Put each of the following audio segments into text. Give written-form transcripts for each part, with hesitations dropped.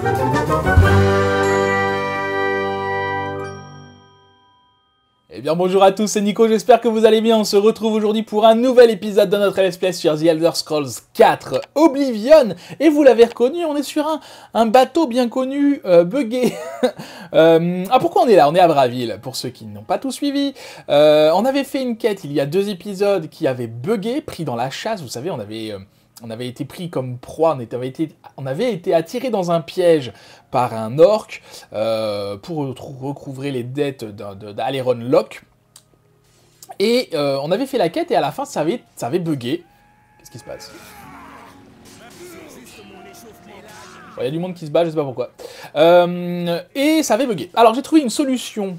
Eh bien bonjour à tous, c'est Nico, j'espère que vous allez bien. On se retrouve aujourd'hui pour un nouvel épisode de notre Let's Play sur The Elder Scrolls 4 Oblivion. Et vous l'avez reconnu, on est sur un bateau bien connu, buggé. Pourquoi on est là? On est à Bravil, pour ceux qui n'ont pas tout suivi. On avait fait une quête il y a 2 épisodes qui avait buggé, pris dans la chasse, vous savez, on avait été pris comme proie, on avait été attiré dans un piège par un orc pour recouvrer les dettes d'Aleron Locke. Et on avait fait la quête et à la fin ça avait bugué. Qu'est-ce qui se passe? Il y a du monde qui se bat, je sais pas pourquoi. Et ça avait bugué. Alors j'ai trouvé une solution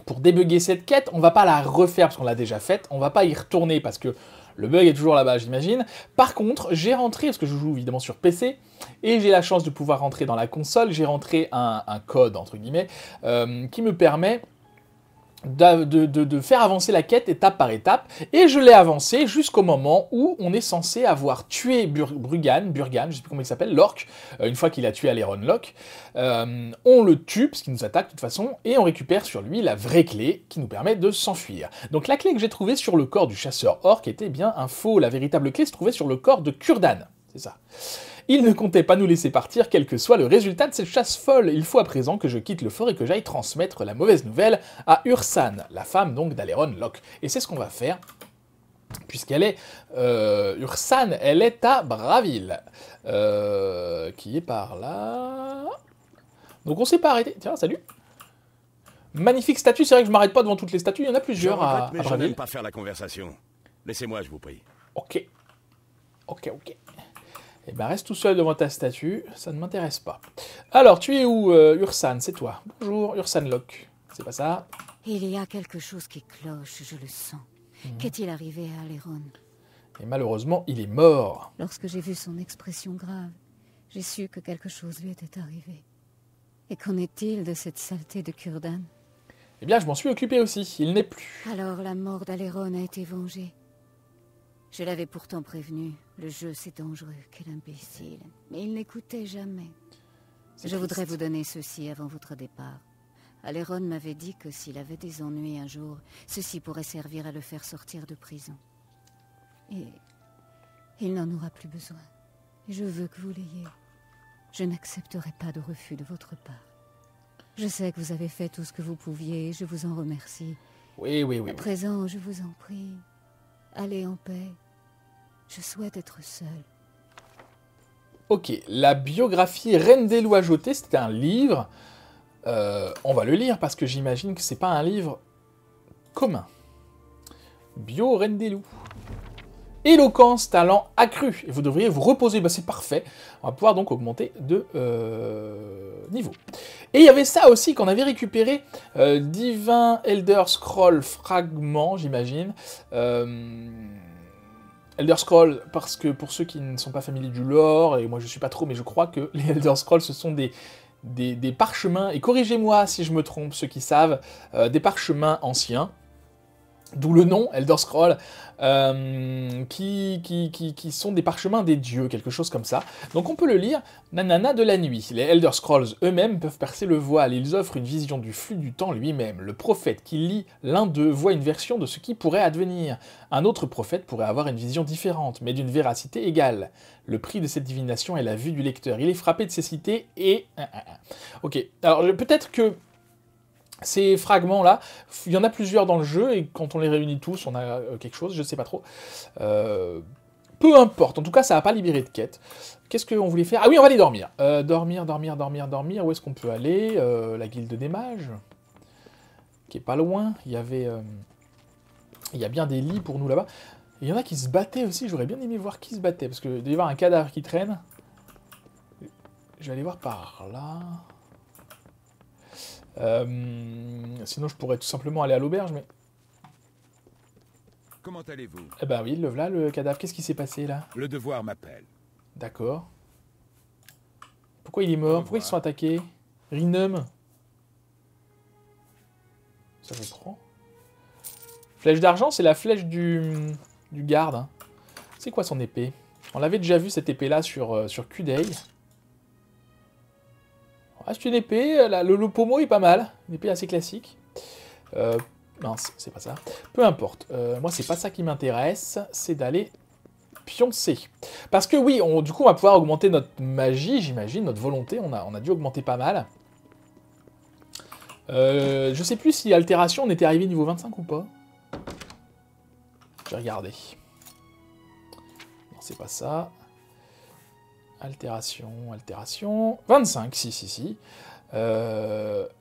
pour débugger cette quête. On va pas la refaire parce qu'on l'a déjà faite. On va pas y retourner parce que le bug est toujours là-bas, j'imagine. Par contre, j'ai rentré, parce que je joue évidemment sur PC, et j'ai la chance de pouvoir rentrer dans la console, j'ai rentré un code, entre guillemets, qui me permet de faire avancer la quête étape par étape, et je l'ai avancé jusqu'au moment où on est censé avoir tué Burgan, je sais plus comment il s'appelle, l'orc, une fois qu'il a tué Aleron Locke. On le tue, parce qu'il nous attaque de toute façon, et on récupère sur lui la vraie clé qui nous permet de s'enfuir. Donc la clé que j'ai trouvée sur le corps du chasseur orc était bien un faux, la véritable clé se trouvait sur le corps de Círdan, c'est ça. Il ne comptait pas nous laisser partir, quel que soit le résultat de cette chasse folle. Il faut à présent que je quitte le fort et que j'aille transmettre la mauvaise nouvelle à Ursan, la femme donc d'Aleron Locke. Et c'est ce qu'on va faire, puisqu'elle est... Ursan, elle est à Bravil, qui est par là... Donc on s'est pas arrêté. Tiens, salut. Magnifique statue, c'est vrai que je m'arrête pas devant toutes les statues, il y en a plusieurs à Bravil. Je n'aime pas faire la conversation. Laissez-moi, je vous prie. Ok. Eh ben reste tout seul devant ta statue, ça ne m'intéresse pas. Alors, tu es où, Ursan? C'est toi. Bonjour, Ursan Locke. C'est pas ça? Il y a quelque chose qui cloche, je le sens. Qu'est-il arrivé à Aleron? Et malheureusement, il est mort. Lorsque j'ai vu son expression grave, j'ai su que quelque chose lui était arrivé. Et qu'en est-il de cette saleté de Círdan? Eh bien, je m'en suis occupé aussi, il n'est plus. Alors la mort d'Aleron a été vengée. Je l'avais pourtant prévenu, le jeu c'est dangereux, quel imbécile. Mais il n'écoutait jamais. Je voudrais vous donner ceci avant votre départ. Aleron m'avait dit que s'il avait des ennuis un jour, ceci pourrait servir à le faire sortir de prison. Et il n'en aura plus besoin. Je veux que vous l'ayez. Je n'accepterai pas de refus de votre part. Je sais que vous avez fait tout ce que vous pouviez, je vous en remercie. Oui. À présent, je vous en prie, allez en paix. Je souhaite être seul. Ok, la biographie Reine des Loups ajoutée, c'était un livre. On va le lire parce que j'imagine que c'est pas un livre commun. Bio Reine des Loups. Éloquence, talent accru. Et vous devriez vous reposer, bah c'est parfait. On va pouvoir donc augmenter de niveau. Et il y avait ça aussi qu'on avait récupéré, Divin Elder Scroll Fragment, j'imagine. Elder Scroll, parce que pour ceux qui ne sont pas familiers du lore, et moi je suis pas trop, mais je crois que les Elder Scrolls ce sont des parchemins, et corrigez-moi si je me trompe, ceux qui savent, des parchemins anciens, d'où le nom Elder Scroll, qui sont des parchemins des dieux, quelque chose comme ça. Donc on peut le lire, Nanana de la nuit. Les Elder Scrolls eux-mêmes peuvent percer le voile, ils offrent une vision du flux du temps lui-même. Le prophète qui lit l'un d'eux voit une version de ce qui pourrait advenir. Un autre prophète pourrait avoir une vision différente, mais d'une véracité égale. Le prix de cette divination est la vue du lecteur. Il est frappé de cécité et... Ok, alors peut-être que ces fragments-là, il y en a plusieurs dans le jeu, et quand on les réunit tous, on a quelque chose, je sais pas trop. Peu importe, en tout cas, ça n'a pas libéré de quête. Qu'est-ce qu'on voulait faire? Ah oui, on va aller dormir. Dormir. Où est-ce qu'on peut aller? La guilde des mages, qui est pas loin. Il y a bien des lits pour nous là-bas. Il y en a qui se battaient aussi, j'aurais bien aimé voir qui se battait, parce qu'il doit y avoir un cadavre qui traîne. Je vais aller voir par là... sinon je pourrais tout simplement aller à l'auberge, mais... Comment allez-vous? Eh ben oui, le voilà le cadavre. Qu'est-ce qui s'est passé là? Le devoir m'appelle. D'accord. Pourquoi il est mort? Pourquoi ils se sont attaqués? Rinum. Ça je prends. Flèche d'argent, c'est la flèche du garde. Hein. C'est quoi son épée? On l'avait déjà vu cette épée là sur Q-Day. Ah, c'est une épée, le pommeau est pas mal. Une épée assez classique. Mince, c'est pas ça. Peu importe. Moi, c'est pas ça qui m'intéresse. C'est d'aller pioncer. Parce que oui, du coup, on va pouvoir augmenter notre magie, j'imagine, notre volonté. On a dû augmenter pas mal. Je sais plus si altération, on était arrivé niveau 25 ou pas. Je vais regarder. Non, c'est pas ça. Altération. 25, si.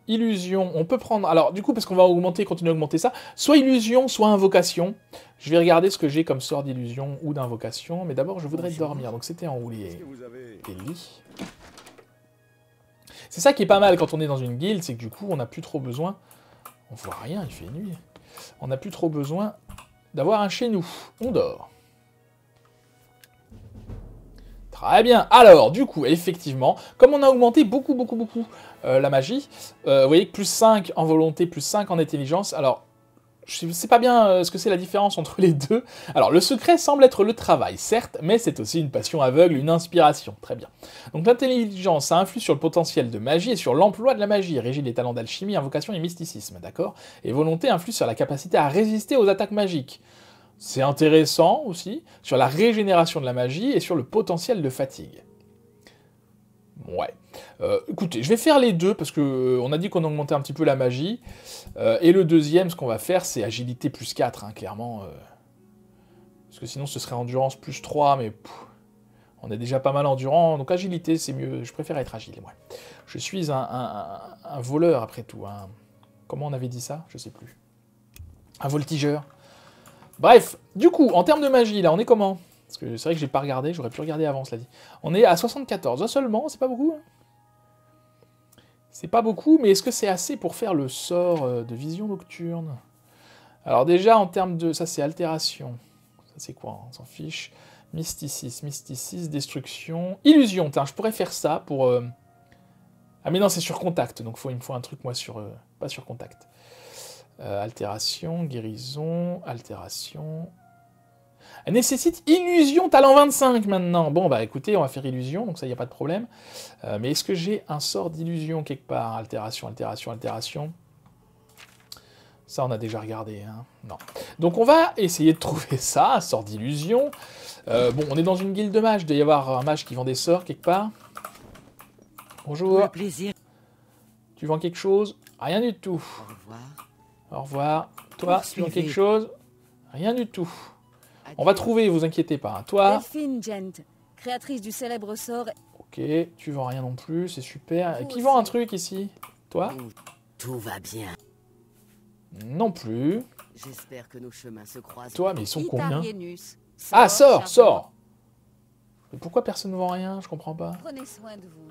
Illusion, on peut prendre... Alors, du coup, parce qu'on va continuer à augmenter ça, soit illusion, soit invocation. Je vais regarder ce que j'ai comme sort d'illusion ou d'invocation, mais d'abord, je voudrais dormir. Donc, c'était en haut, les lits. C'est ça qui est pas mal quand on est dans une guilde, c'est que du coup, on n'a plus trop besoin... On voit rien, il fait nuit. On n'a plus trop besoin d'avoir un chez nous. On dort. Très bien. Alors, du coup, effectivement, comme on a augmenté beaucoup la magie, vous voyez que plus 5 en volonté, plus 5 en intelligence. Alors, je ne sais pas bien ce que c'est la différence entre les deux. Alors, le secret semble être le travail, certes, mais c'est aussi une passion aveugle, une inspiration. Très bien. Donc, l'intelligence, ça influe sur le potentiel de magie et sur l'emploi de la magie, régit les talents d'alchimie, invocation et mysticisme, d'accord? Et volonté influe sur la capacité à résister aux attaques magiques. C'est intéressant aussi, sur la régénération de la magie et sur le potentiel de fatigue. Ouais. Écoutez, je vais faire les deux, parce que on a dit qu'on augmentait un petit peu la magie. Et le deuxième, ce qu'on va faire, c'est agilité plus 4, hein, clairement. Parce que sinon, ce serait endurance plus 3, mais on est déjà pas mal endurant. Donc agilité, c'est mieux. Je préfère être agile, moi. Je suis un voleur, après tout. Comment on avait dit ça? Je sais plus. Un voltigeur. Bref, du coup, en termes de magie, là, on est comment? Parce que c'est vrai que j'ai pas regardé, j'aurais pu regarder avant, cela dit. On est à 74, seulement, c'est pas beaucoup, hein. C'est pas beaucoup, mais est-ce que c'est assez pour faire le sort de vision nocturne? Alors déjà, en termes de... Ça, c'est altération. Ça, c'est quoi? On s'en fiche. Mysticisme, destruction... Illusion, je pourrais faire ça pour... Ah mais non, c'est sur contact, donc il me faut un truc, moi, pas sur contact. Altération, guérison, altération... Elle nécessite illusion talent 25 maintenant. Bon, bah écoutez, on va faire illusion, donc ça, il n'y a pas de problème. Mais est-ce que j'ai un sort d'illusion quelque part? Altération. Ça, on a déjà regardé, hein. Non. Donc on va essayer de trouver ça, un sort d'illusion. Bon, on est dans une guilde de mages, il doit y avoir un mage qui vend des sorts quelque part. Bonjour. Le plaisir. Tu vends quelque chose? Rien du tout. Au revoir. Au revoir. Toi, tu vends quelque chose? Rien du tout. Adieu. On va trouver, vous inquiétez pas. Toi? Delphine Gent, créatrice du célèbre sort... Ok, tu vends rien non plus, c'est super. Vous Qui vend un aussi. truc ici? Toi? Tout va bien. Non plus. J'espère que nos chemins se croisent. Toi, mais ils sont combien? Itarienus. Ah, sort. charbon. Mais pourquoi personne ne vend rien? Je comprends pas. Prenez soin de vous.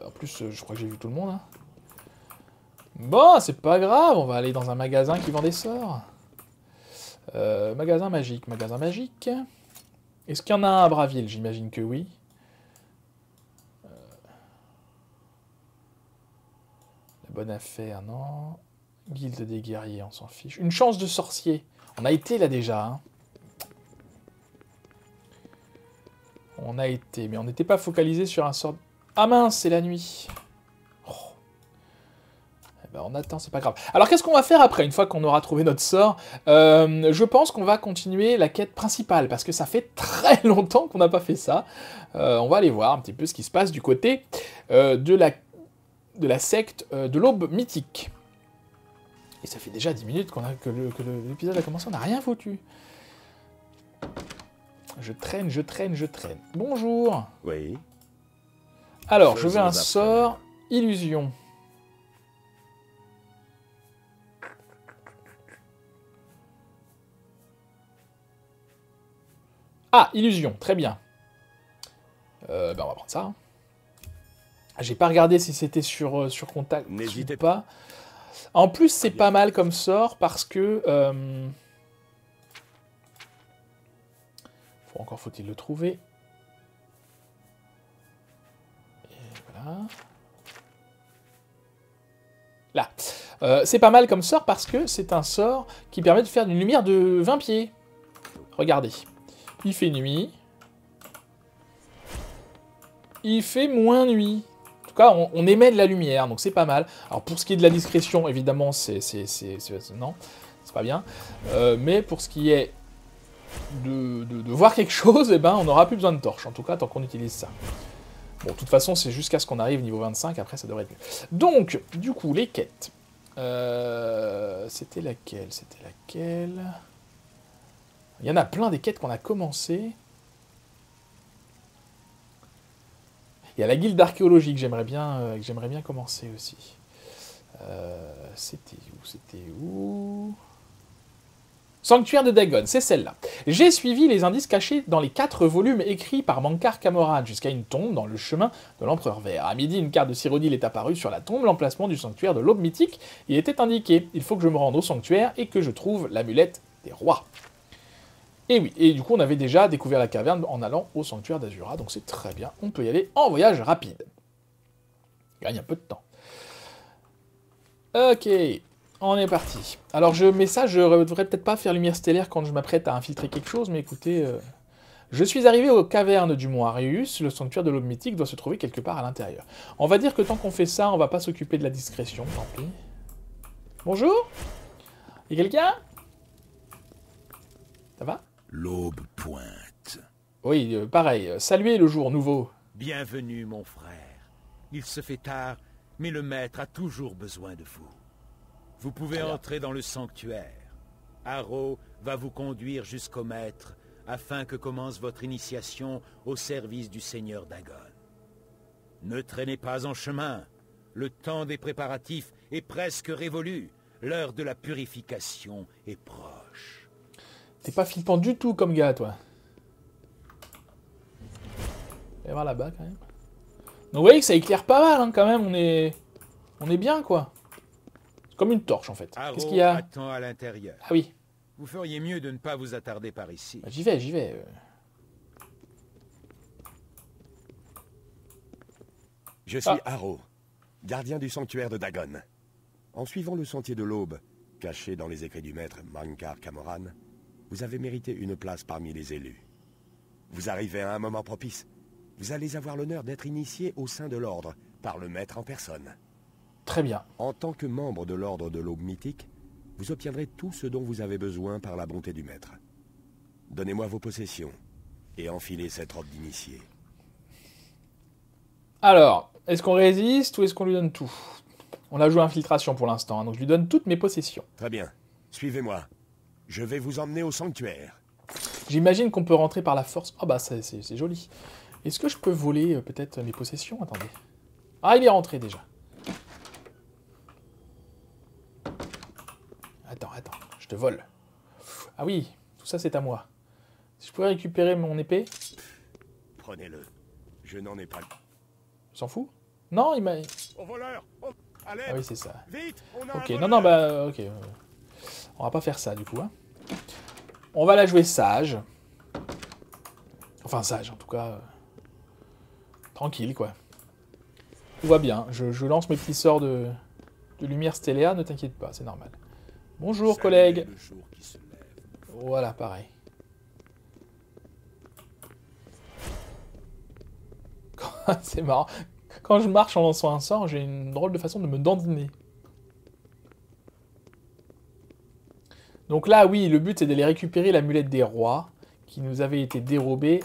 En plus, je crois que j'ai vu tout le monde, hein. Bon, c'est pas grave, on va aller dans un magasin qui vend des sorts. Magasin magique. Est-ce qu'il y en a un à Braville? J'imagine que oui. La bonne affaire, non. Guilde des guerriers, on s'en fiche. Une chance de sorcier. On a été là déjà, hein. On a été, mais on n'était pas focalisé sur un sort... Ah mince, c'est la nuit. On attend, c'est pas grave. Alors, qu'est-ce qu'on va faire après, une fois qu'on aura trouvé notre sort? Je pense qu'on va continuer la quête principale, parce que ça fait très longtemps qu'on n'a pas fait ça. On va aller voir un petit peu ce qui se passe du côté de la secte de l'aube mythique. Et ça fait déjà 10 minutes que l'épisode a commencé, on n'a rien foutu. Je traîne. Bonjour. Oui. Alors, je veux un Faisons sort illusion. Ah, illusion, très bien. On va prendre ça. Hein. J'ai pas regardé si c'était sur contact N'hésitez ou pas. En plus, c'est pas mal comme sort parce que... Encore faut-il le trouver. Et voilà. Là. C'est pas mal comme sort parce que c'est un sort qui permet de faire une lumière de 20 pieds. Regardez. Il fait nuit. il fait moins nuit. En tout cas, on émet de la lumière, donc c'est pas mal. Alors pour ce qui est de la discrétion, évidemment, non, c'est pas bien. Mais pour ce qui est de voir quelque chose, eh ben, on n'aura plus besoin de torche, en tout cas tant qu'on utilise ça. Bon, de toute façon, c'est jusqu'à ce qu'on arrive niveau 25, après ça devrait être mieux. Donc, du coup, les quêtes. C'était laquelle? Il y en a plein des quêtes qu'on a commencé. Il y a la guilde d'archéologie que j'aimerais bien commencer aussi. C'était où Sanctuaire de Dagon, c'est celle-là. J'ai suivi les indices cachés dans les 4 volumes écrits par Mankar Camoran jusqu'à une tombe dans le chemin de l'Empereur Vert. À midi, une carte de Cyrodiil est apparue sur la tombe, l'emplacement du sanctuaire de l'Aube mythique y était indiqué. Il faut que je me rende au sanctuaire et que je trouve l'amulette des rois. Et oui, et du coup on avait déjà découvert la caverne en allant au sanctuaire d'Azura, donc c'est très bien, on peut y aller en voyage rapide. Il gagne un peu de temps. Ok, on est parti. Alors je mets ça, je ne devrais peut-être pas faire lumière stellaire quand je m'apprête à infiltrer quelque chose, mais écoutez, je suis arrivé aux cavernes du mont Arius, le sanctuaire de l'Aube mythique doit se trouver quelque part à l'intérieur. On va dire que tant qu'on fait ça, on va pas s'occuper de la discrétion, tant pis. Bonjour? Y a quelqu'un? Ça va? L'aube pointe. Oui, pareil, saluez le jour nouveau. Bienvenue, mon frère. Il se fait tard, mais le maître a toujours besoin de vous. Vous pouvez entrer dans le sanctuaire. Harrow va vous conduire jusqu'au maître, afin que commence votre initiation au service du seigneur Dagon. Ne traînez pas en chemin. Le temps des préparatifs est presque révolu. L'heure de la purification est proche. T'es pas flippant du tout comme gars, toi. On va voir là-bas, quand même. Donc vous voyez que ça éclaire pas mal, hein, quand même. On est bien, quoi. C'est comme une torche, en fait. Qu'est-ce qu'il y a? Attend à l'intérieur. Ah oui. Vous feriez mieux de ne pas vous attarder par ici. Bah, j'y vais. Je suis Harrow, gardien du sanctuaire de Dagon. En suivant le sentier de l'aube, caché dans les écrits du maître Mankar Camoran, vous avez mérité une place parmi les élus. Vous arrivez à un moment propice. Vous allez avoir l'honneur d'être initié au sein de l'ordre, par le maître en personne. Très bien. En tant que membre de l'ordre de l'Aube mythique, vous obtiendrez tout ce dont vous avez besoin par la bonté du maître. Donnez-moi vos possessions, et enfilez cette robe d'initié. Alors, est-ce qu'on résiste ou est-ce qu'on lui donne tout? On a joué infiltration pour l'instant, hein, donc je lui donne toutes mes possessions. Très bien. Suivez-moi. Je vais vous emmener au sanctuaire. J'imagine qu'on peut rentrer par la force. Ah bah, c'est joli. Est-ce que je peux voler peut-être mes possessions? Attendez. Ah, il est rentré déjà. Attends, je te vole. Ah oui, tout ça c'est à moi. Si je pouvais récupérer mon épée... Prenez-le. Je n'en ai pas. On s'en fout? Non, il m'a... Au voleur! Allez! Ah oui, c'est ça. Vite! On a Ok, un non, voleur. bah, ok. On va pas faire ça, du coup. Hein. On va la jouer sage. Enfin, sage, en tout cas. Tranquille, quoi. Tout va bien. Je lance mes petits sorts de lumière stellaire, ne t'inquiète pas, c'est normal. Bonjour, collègue. Le jour qui se lève. Voilà, pareil. C'est marrant. Quand je marche en lançant un sort, j'ai une drôle de façon de me dandiner. Donc là, oui, le but c'est d'aller récupérer l'amulette des rois, qui nous avait été dérobée,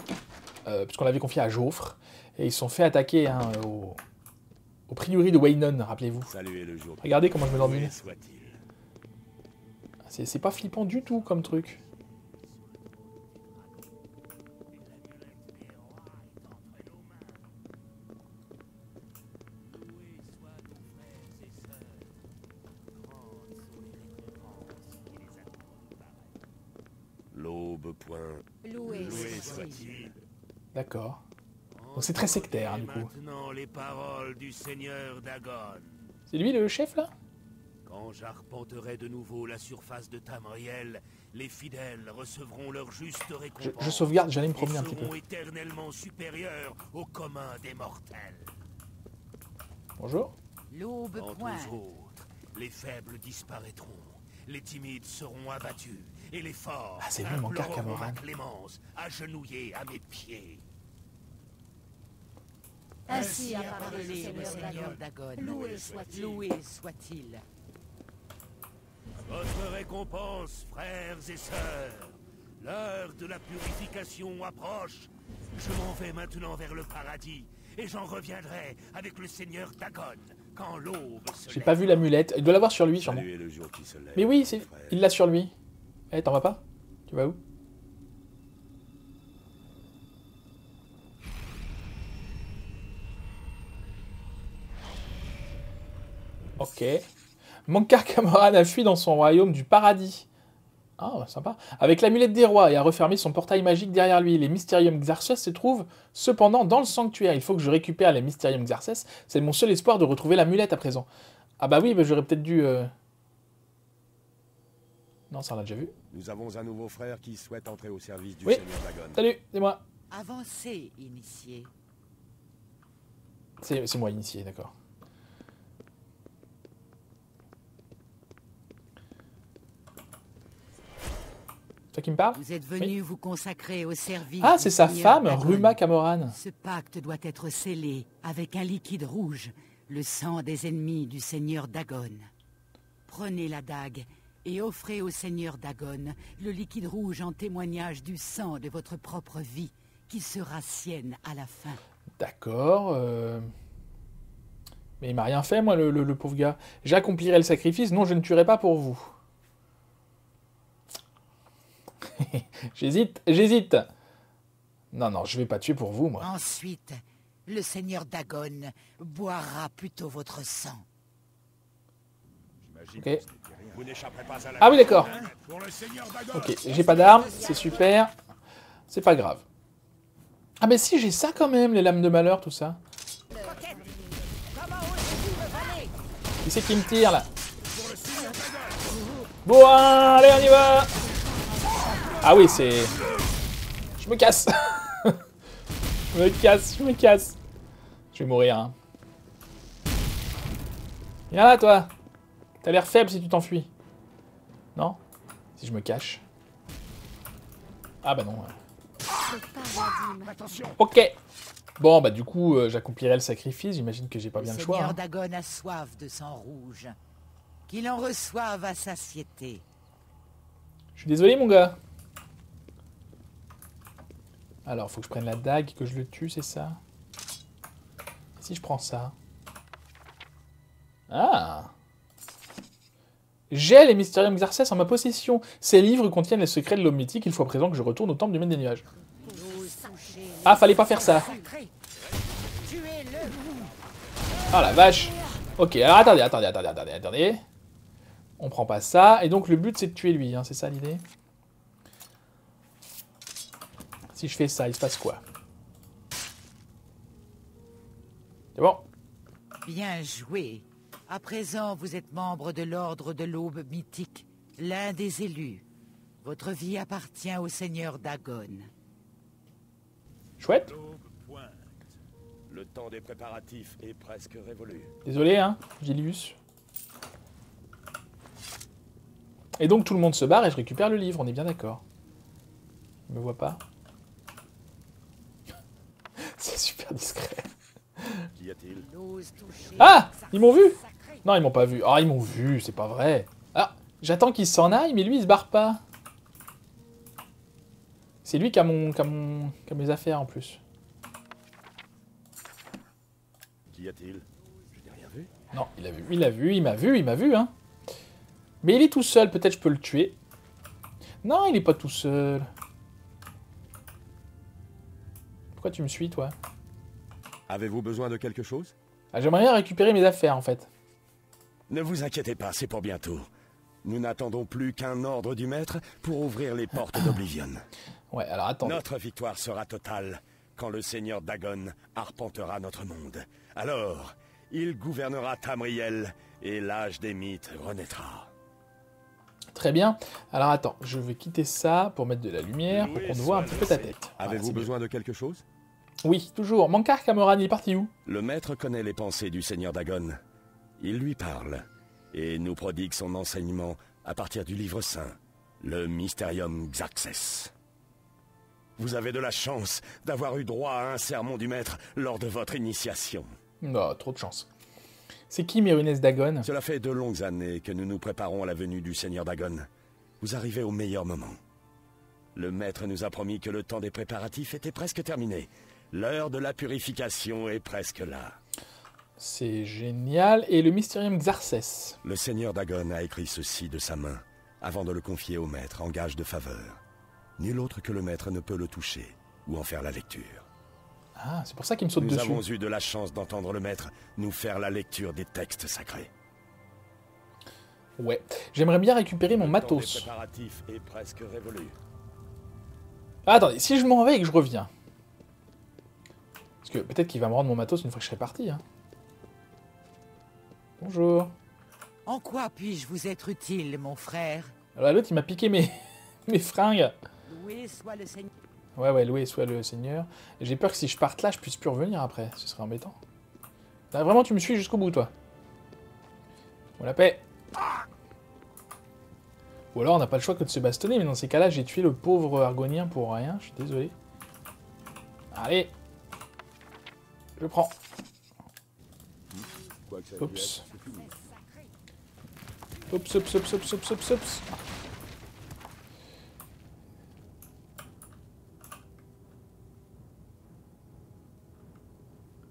puisqu'on l'avait confiée à Jaufre, et ils se sont fait attaquer hein, au prieuré de Weynon, rappelez-vous. Saluez le jour. Regardez comment je me dandine. Oui, soit-il. C'est pas flippant du tout comme truc. L'aube point. Loué Loué soit-il. soit-il. D'accord. Donc c'est très sectaire, hein, du coup. Maintenant les paroles du seigneur Dagon. C'est lui le chef, là? Quand j'arpenterai de nouveau la surface de Tamriel, les fidèles recevront leur juste récompense. Je sauvegarde, j'allais me et promener un petit peu. seront éternellement supérieurs au commun des mortels. Bonjour. L'aube Quant pointe. aux autres, les faibles disparaîtront, les timides seront abattus, et les forts Ah, c'est lui, mon imploreront Camoran. ma clémence, agenouillés à mes pieds. Ainsi a parlé le Seigneur Dagon. Loué soit-il. Votre récompense, frères et sœurs. L'heure de la purification approche. Je m'en vais maintenant vers le paradis, et j'en reviendrai avec le Seigneur Dagon, quand l'aube se J'ai lève. pas vu l'amulette. Il doit l'avoir sur lui, sûrement. Saluez le jour qui se lève. Mais oui, frère. il l'a sur lui. Eh, t'en vas pas? Tu vas où? Ok. Mankar Camoran a fui dans son royaume du paradis. Ah, sympa. Avec l'amulette des rois et a refermé son portail magique derrière lui. Les Mysterium Xarxes se trouvent cependant dans le sanctuaire. Il faut que je récupère les Mysterium Xarxes. C'est mon seul espoir de retrouver l'amulette à présent. Ah bah oui, bah j'aurais peut-être dû... Non, ça on l'a déjà vu. Nous avons un nouveau frère qui souhaite entrer au service du Oui. Seigneur Dagon. Salut, c'est moi. Avancez, initié. C'est moi initié, d'accord. Toi qui me parle? Vous êtes venu vous consacrer au service Ah, du c'est sa Seigneur femme, Dagon. Ruma Camoran. Ce pacte doit être scellé avec un liquide rouge, le sang des ennemis du Seigneur Dagon. Prenez la dague et offrez au Seigneur Dagon le liquide rouge en témoignage du sang de votre propre vie, qui sera sienne à la fin. D'accord. Mais il m'a rien fait, moi, le pauvre gars. J'accomplirai le sacrifice. Non, je ne tuerai pas pour vous. J'hésite. Non, je vais pas tuer pour vous, moi. Ensuite, le Seigneur Dagon boira plutôt votre sang. Ok. Vous n'échapperez pas à la... Ah oui, d'accord. Pour le Seigneur Dagon. Ok, j'ai pas d'armes, c'est super. C'est pas grave. Ah mais si, j'ai ça quand même, les lames de malheur, tout ça. Qui c'est qui me tire, là? Bon, allez, on y va. Ah oui, c'est... Je me casse. Je me casse. Je vais mourir, hein. Viens là, toi. T'as l'air faible si tu t'enfuis. Non? Si je me cache. Ah bah non. Ok. Bon, bah du coup, j'accomplirai le sacrifice. J'imagine que j'ai pas bien le choix. Seigneur Hein. Dagon a soif de sang rouge. Qu'il en reçoive à satiété. Je suis désolé, mon gars. Alors, faut que je prenne la dague, que je le tue, c'est ça? Et si je prends ça? Ah! J'ai les Mysterium Xarxes en ma possession. Ces livres contiennent les secrets de l'homme mythique. Il faut à présent que je retourne au temple du Maître des Nuages. Ah, fallait pas faire ça. Ah la vache. Ok, alors attendez. On prend pas ça. Et donc le but c'est de tuer lui, hein, c'est ça l'idée? Si je fais ça, il se passe quoi? C'est bon. Bien joué. À présent, vous êtes membre de l'ordre de l'aube mythique, l'un des élus. Votre vie appartient au Seigneur Dagon. Chouette. Le temps des préparatifs est presque révolu. Désolé, hein, Gilius. Et donc tout le monde se barre et je récupère le livre, on est bien d'accord. Il me voit pas. C'est super discret. Qu'y a-t-il? Ah! Ils m'ont vu? Non, ils m'ont pas vu. Ah, ils m'ont vu, c'est pas vrai. Ah, j'attends qu'il s'en aille, mais lui, il se barre pas. C'est lui qui a mes affaires, en plus. Qu'y a-t-il? Je n'ai rien vu. Non, il m'a vu, hein. Mais il est tout seul, peut-être je peux le tuer. Non, il est pas tout seul. Pourquoi tu me suis, toi? Avez-vous besoin de quelque chose? Ah, j'aimerais bien récupérer mes affaires, en fait. Ne vous inquiétez pas, c'est pour bientôt. Nous n'attendons plus qu'un ordre du maître pour ouvrir les portes d'Oblivion. Ouais, alors attends. Notre victoire sera totale quand le Seigneur Dagon arpentera notre monde. Alors, il gouvernera Tamriel et l'âge des mythes renaîtra. Très bien. Alors attends, je vais quitter ça pour mettre de la lumière, pour qu'on voit un petit peu ta tête. Voilà, Avez-vous c'est besoin de quelque chose? mieux. Oui, toujours. Mankar Camoran, il est parti où? Le maître connaît les pensées du Seigneur Dagon. Il lui parle et nous prodigue son enseignement à partir du livre saint, le Mysterium Xarxes. Vous avez de la chance d'avoir eu droit à un sermon du maître lors de votre initiation. Non, trop de chance. C'est qui Mérunès Dagon? Cela fait de longues années que nous nous préparons à la venue du Seigneur Dagon. Vous arrivez au meilleur moment. Le maître nous a promis que le temps des préparatifs était presque terminé. L'heure de la purification est presque là. C'est génial. Et le Mysterium Xarxes? Le Seigneur Dagon a écrit ceci de sa main, avant de le confier au maître en gage de faveur. Nul autre que le maître ne peut le toucher, ou en faire la lecture. Ah, c'est pour ça qu'il me saute Nous dessus. avons eu de la chance d'entendre le maître nous faire la lecture des textes sacrés. Ouais. J'aimerais bien récupérer mon Le temps des matos. préparatifs est presque révolu. Ah, attendez, si je m'en vais et que je reviens. Parce que peut-être qu'il va me rendre mon matos une fois que je serai parti. Hein. Bonjour. En quoi puis-je vous être utile, mon frère? Alors l'autre, il m'a piqué mes... mes fringues. Loué soit le Seigneur. Ouais, loué soit le Seigneur. Et j'ai peur que si je parte là, je puisse plus revenir après. Ce serait embêtant. Là, vraiment, tu me suis jusqu'au bout, toi. Bon, la paix. Ou alors, on n'a pas le choix que de se bastonner. Mais dans ces cas-là, j'ai tué le pauvre Argonien pour rien. Je suis désolé. Allez. Je le prends. Oups. Oups, oups, oups, oups, oups, oups, oups.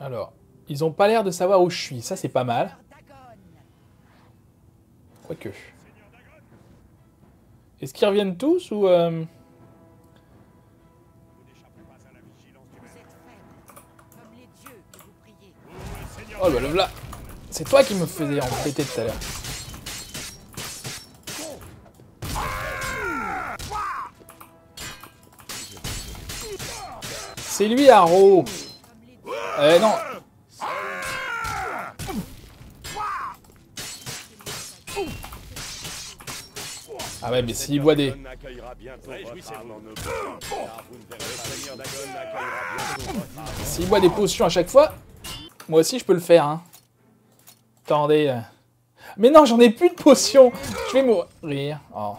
Alors, ils ont pas l'air de savoir où je suis. Ça, c'est pas mal. Quoique. Est-ce qu'ils reviennent tous ou... Oh bah le voilà. C'est toi qui me faisais embêter tout à l'heure. C'est lui, Haro. Non. Ah ouais, mais s'il boit des... S'il boit des potions à chaque fois, moi aussi je peux le faire, hein. Attendez. Mais non, j'en ai plus de potions. Je vais mourir. Oh.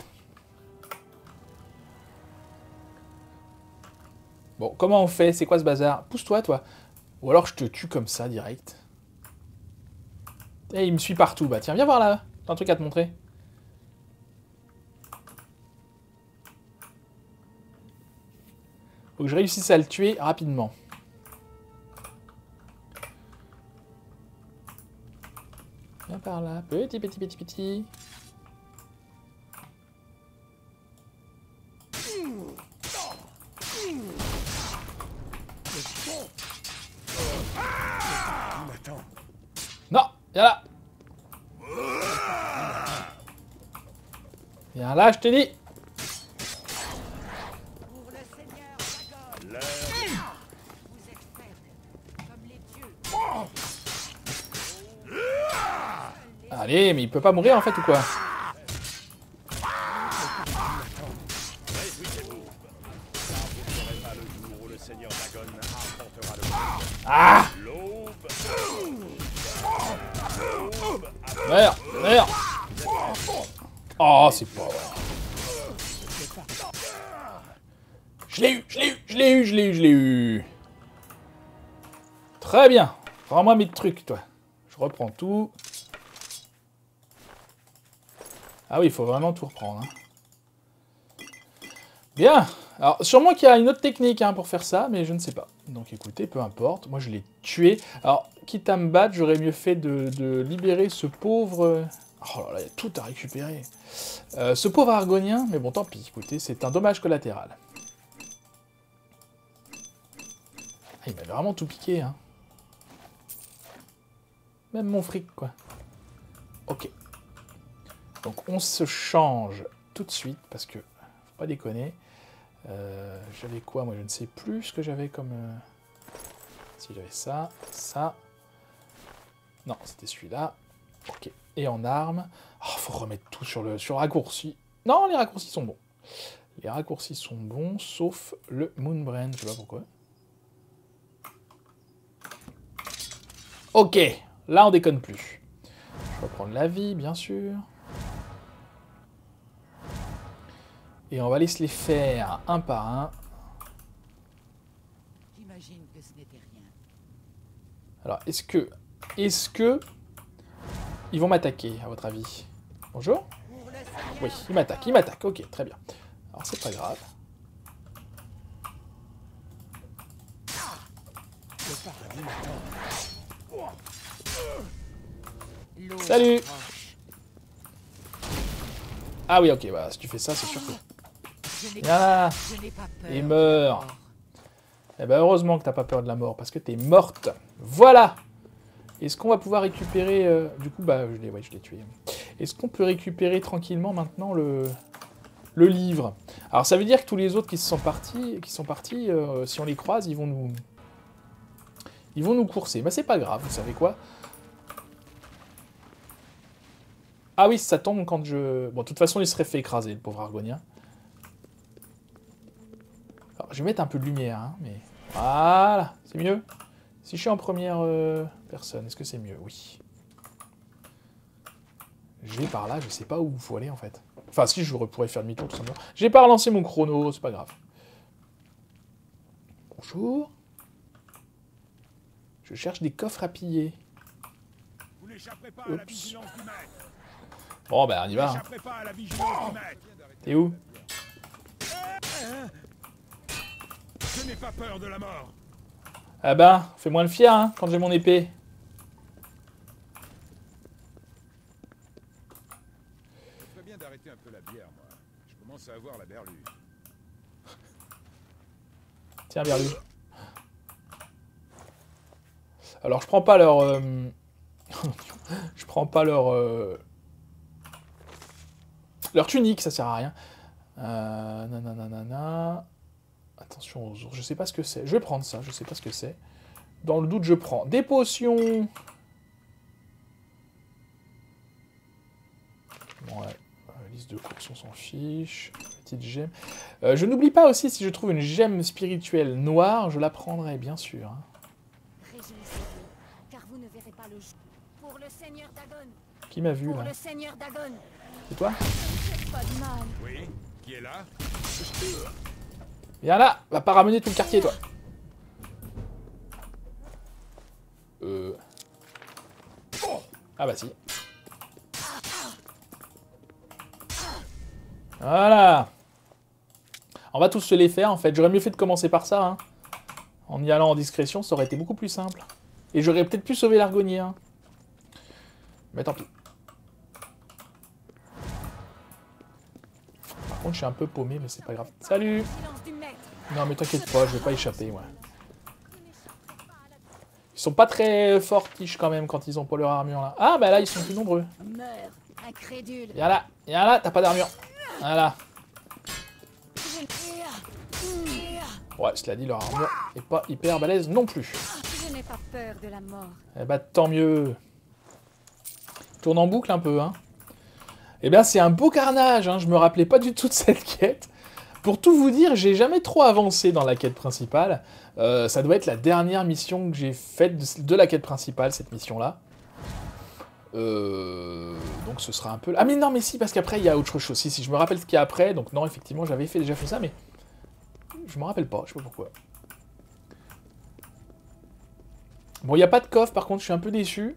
Bon, comment on fait? C'est quoi ce bazar? Pousse-toi, toi. Ou alors je te tue comme ça, direct. Et il me suit partout. Bah tiens, viens voir là. T'as un truc à te montrer. Faut que je réussisse à le tuer rapidement. Viens par là. Petit. Non, viens là. Viens là, je te dis. Allez, mais il peut pas mourir en fait ou quoi? Ah! Meurs! Oh, c'est pas vrai. Je l'ai eu! Très bien. Rends-moi mes trucs, toi. Je reprends tout. Ah oui, il faut vraiment tout reprendre. Hein. Bien. Alors, sûrement qu'il y a une autre technique pour faire ça, mais je ne sais pas. Donc écoutez, peu importe. Moi, je l'ai tué. Alors, quitte à me battre, j'aurais mieux fait de libérer ce pauvre... Oh là là, il y a tout à récupérer. Ce pauvre Argonien, mais bon, tant pis. Écoutez, c'est un dommage collatéral. Ah, il m'a vraiment tout piqué, hein. Même mon fric, quoi. Ok. Donc on se change tout de suite, parce que, faut pas déconner. J'avais quoi, moi je ne sais plus ce que j'avais comme... Si j'avais ça, ça... Non, c'était celui-là. Ok. Et en armes... Oh, faut remettre tout sur raccourci. Non, les raccourcis sont bons. Les raccourcis sont bons, sauf le Moonbrand, je sais pas pourquoi. Ok, là on déconne plus. Je vais prendre la vie, bien sûr. Et on va aller se les faire un par un. J'imagine que ce n'était rien. Alors, est-ce que ils vont m'attaquer, à votre avis? Bonjour? Oui, ils m'attaquent, ok, très bien. Alors, c'est pas grave. Salut! Ah oui, ok, bah, si tu fais ça, c'est sûr que... Ah, il meurt. Eh ben, heureusement que t'as pas peur de la mort, parce que t'es morte. Voilà! Est-ce qu'on va pouvoir récupérer... Du coup, bah, je l'ai tué. Est-ce qu'on peut récupérer tranquillement maintenant le livre? Alors, ça veut dire que tous les autres qui sont partis, si on les croise, ils vont nous courser. Mais c'est pas grave, vous savez quoi? Ah oui, ça tombe quand je... Bon, de toute façon, il serait fait écraser, le pauvre Argonien. Alors, je vais mettre un peu de lumière, hein, mais... Voilà, c'est mieux. Si je suis en première personne, est-ce que c'est mieux? Oui. Je vais par là, je sais pas où il faut aller, en fait. Enfin, si, je pourrais faire demi-tour, tout simplement. J'ai pas relancé mon chrono, c'est pas grave. Bonjour. Je cherche des coffres à piller. Oups. Bon, ben, on y va. Hein. T'es où? Je n'ai pas peur de la mort. Ah ben, fais-moi le fier, hein, quand j'ai mon épée. Ce serait bien d'arrêter un peu la bière, moi. Je commence à avoir la berlue. Tiens, Berlu. Alors, je prends pas leur... je prends pas leur... Leur tunique, ça sert à rien. Nanana. Attention aux ours, je sais pas ce que c'est. Je vais prendre ça, je sais pas ce que c'est. Dans le doute, je prends des potions. Bon, ouais. Liste de courses, on s'en fiche. Petite gemme. Je n'oublie pas aussi, si je trouve une gemme spirituelle noire, je la prendrai, bien sûr. Hein. Car vous ne verrez pas le jour. Pour le Seigneur Dagon. Qui m'a vu, Pour là? le Seigneur Dagon. C'est toi? Pas de mal. Oui, qui est là? Viens là, va pas ramener tout le quartier, toi. Ah bah si. Voilà. On va tous se les faire, en fait. J'aurais mieux fait de commencer par ça, hein. En y allant en discrétion, ça aurait été beaucoup plus simple. Et j'aurais peut-être pu sauver l'argonnier, hein. Mais tant pis. Par contre, je suis un peu paumé, mais c'est pas grave. Salut! Non, mais t'inquiète pas, je vais pas échapper, moi. Ils sont pas très fortiches, quand même, quand ils ont pas leur armure, là. Ah, bah là, ils sont plus nombreux. Meurs, incrédule. Viens là, t'as pas d'armure. Voilà. Ouais, cela dit, leur armure est pas hyper balèze non plus. Je n'ai pas peur de la mort. Eh bah, tant mieux. Tourne en boucle un peu, hein. Eh bien, c'est un beau carnage, hein. Je me rappelais pas du tout de cette quête. Pour tout vous dire, j'ai jamais trop avancé dans la quête principale. Ça doit être la dernière mission que j'ai faite de la quête principale, cette mission-là. Donc ce sera un peu... Ah mais non, mais si, parce qu'après, il y a autre chose. Si, je me rappelle ce qu'il y a après. Donc non, effectivement, j'avais déjà fait ça, mais... Je me rappelle pas, je sais pas pourquoi. Bon, il n'y a pas de coffre, par contre, je suis un peu déçu.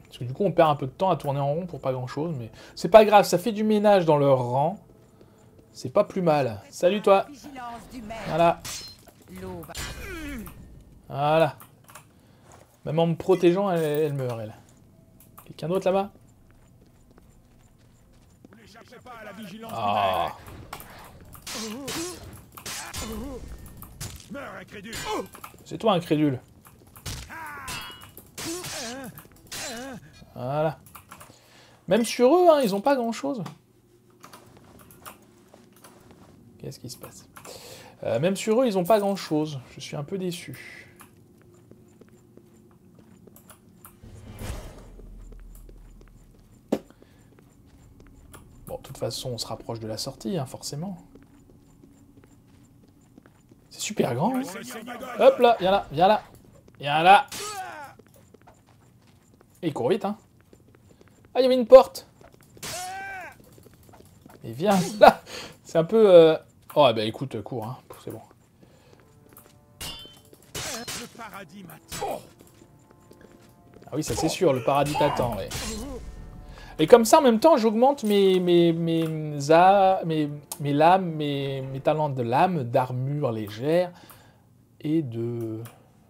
Parce que du coup, on perd un peu de temps à tourner en rond pour pas grand-chose, mais... C'est pas grave, ça fait du ménage dans leur rang. C'est pas plus mal. Salut, toi. Voilà. Voilà. Même en me protégeant, elle meurt, elle. Quelqu'un d'autre là-bas? Ah. C'est toi, incrédule. Voilà. Même sur eux, hein, ils ont pas grand-chose. Qu'est-ce qui se passe? Même sur eux, ils ont pas grand-chose. Je suis un peu déçu. Bon, de toute façon, on se rapproche de la sortie, hein, forcément. C'est super grand. Hein. Hop là, viens là, viens là. Viens là. Et il court vite, hein. Ah, il y avait une porte. Et viens là. C'est un peu... Oh, bah écoute, cours, hein. C'est bon. paradis m'attend. Ah oui, ça c'est sûr, le paradis t'attend, ouais. Et comme ça, en même temps, j'augmente mes lames, mes talents de lame, d'armure légère, et de...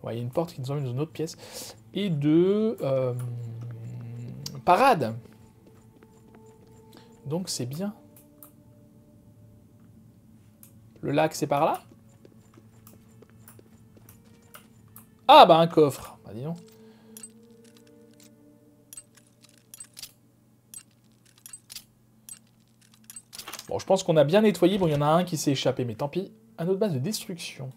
Ouais, il y a une porte qui nous emmène dans une autre pièce. Et de... parade. Donc c'est bien. Le lac, c'est par là? Ah, bah un coffre. Bah dis donc. Bon, je pense qu'on a bien nettoyé. Bon, il y en a un qui s'est échappé, mais tant pis. Un autre base de destruction.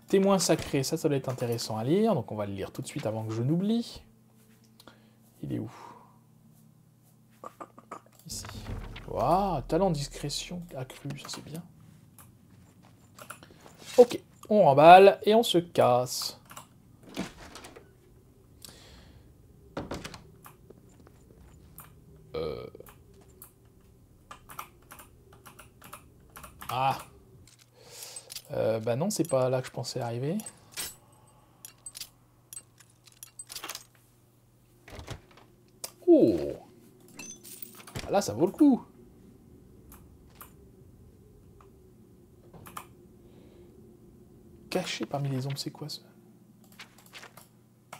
Témoin sacré, ça doit être intéressant à lire. Donc on va le lire tout de suite avant que je n'oublie. Il est où? Ici. Waouh, talent discrétion accru, ça c'est bien. Ok, on remballe et on se casse. Ah. Bah non, c'est pas là que je pensais arriver. Oh. Là, ça vaut le coup. Caché parmi les ombres, c'est quoi ça?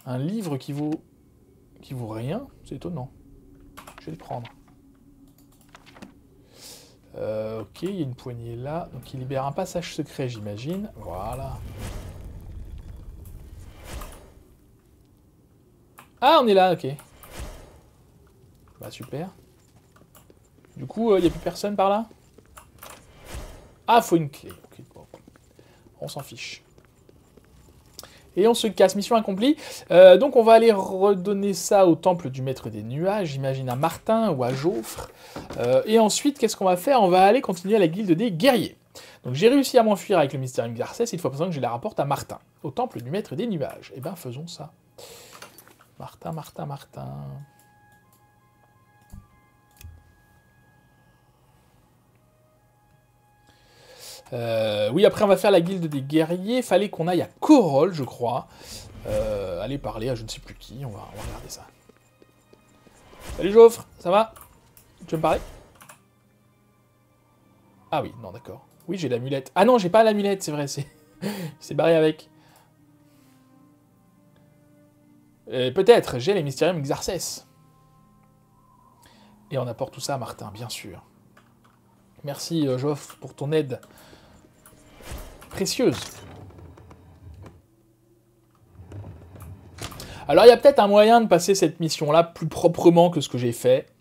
Un livre qui vaut rien? C'est étonnant. Je vais le prendre. Ok, il y a une poignée là. Donc il libère un passage secret, j'imagine. Voilà. Ah, on est là, ok. Bah super. Du coup, il n'y a plus personne par là? Ah, faut une clé. Okay, bon. On s'en fiche. Et on se casse, mission accomplie. Donc on va aller redonner ça au temple du maître des nuages, j'imagine à Martin ou à Jaufre. Et ensuite, qu'est-ce qu'on va faire? On va aller continuer à la guilde des guerriers. Donc j'ai réussi à m'enfuir avec le Mystérium Garcès, il faut présent que je la rapporte à Martin, au temple du maître des nuages. Eh bien faisons ça. Martin. Oui, après on va faire la guilde des guerriers. Fallait qu'on aille à Corol, je crois. Aller parler à je ne sais plus qui. On va regarder ça. Salut Joffre, ça va? Tu veux me parler? Ah oui, non, d'accord. Oui, j'ai l'amulette. Ah non, j'ai pas l'amulette, c'est vrai. C'est barré avec. Peut-être, j'ai les Mystérium Xarcès. Et on apporte tout ça à Martin, bien sûr. Merci Joffre pour ton aide précieuse. Alors il y a peut-être un moyen de passer cette mission-là plus proprement que ce que j'ai fait.